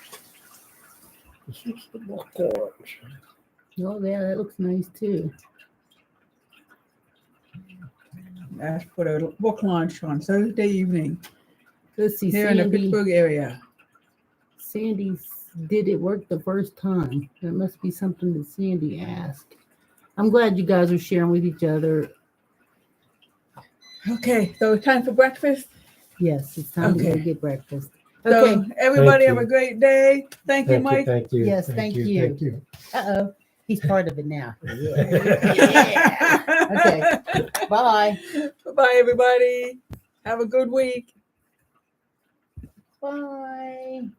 This is the book orange. Oh yeah, that looks nice too. That's for a book launch on Thursday evening Let's see. here in the Pittsburgh area. Sandy did it work the first time. That must be something that Sandy asked. I'm glad you guys are sharing with each other. Okay, so it's time for breakfast. Yes, it's time to go Okay. get breakfast. So Okay. everybody Thank have a you. great day. Thank you, Mike. Thank you. Yes, thank you. Thank you. Uh-oh. He's part of it now. Yeah. Okay. Bye. Bye, everybody. Have a good week. Bye.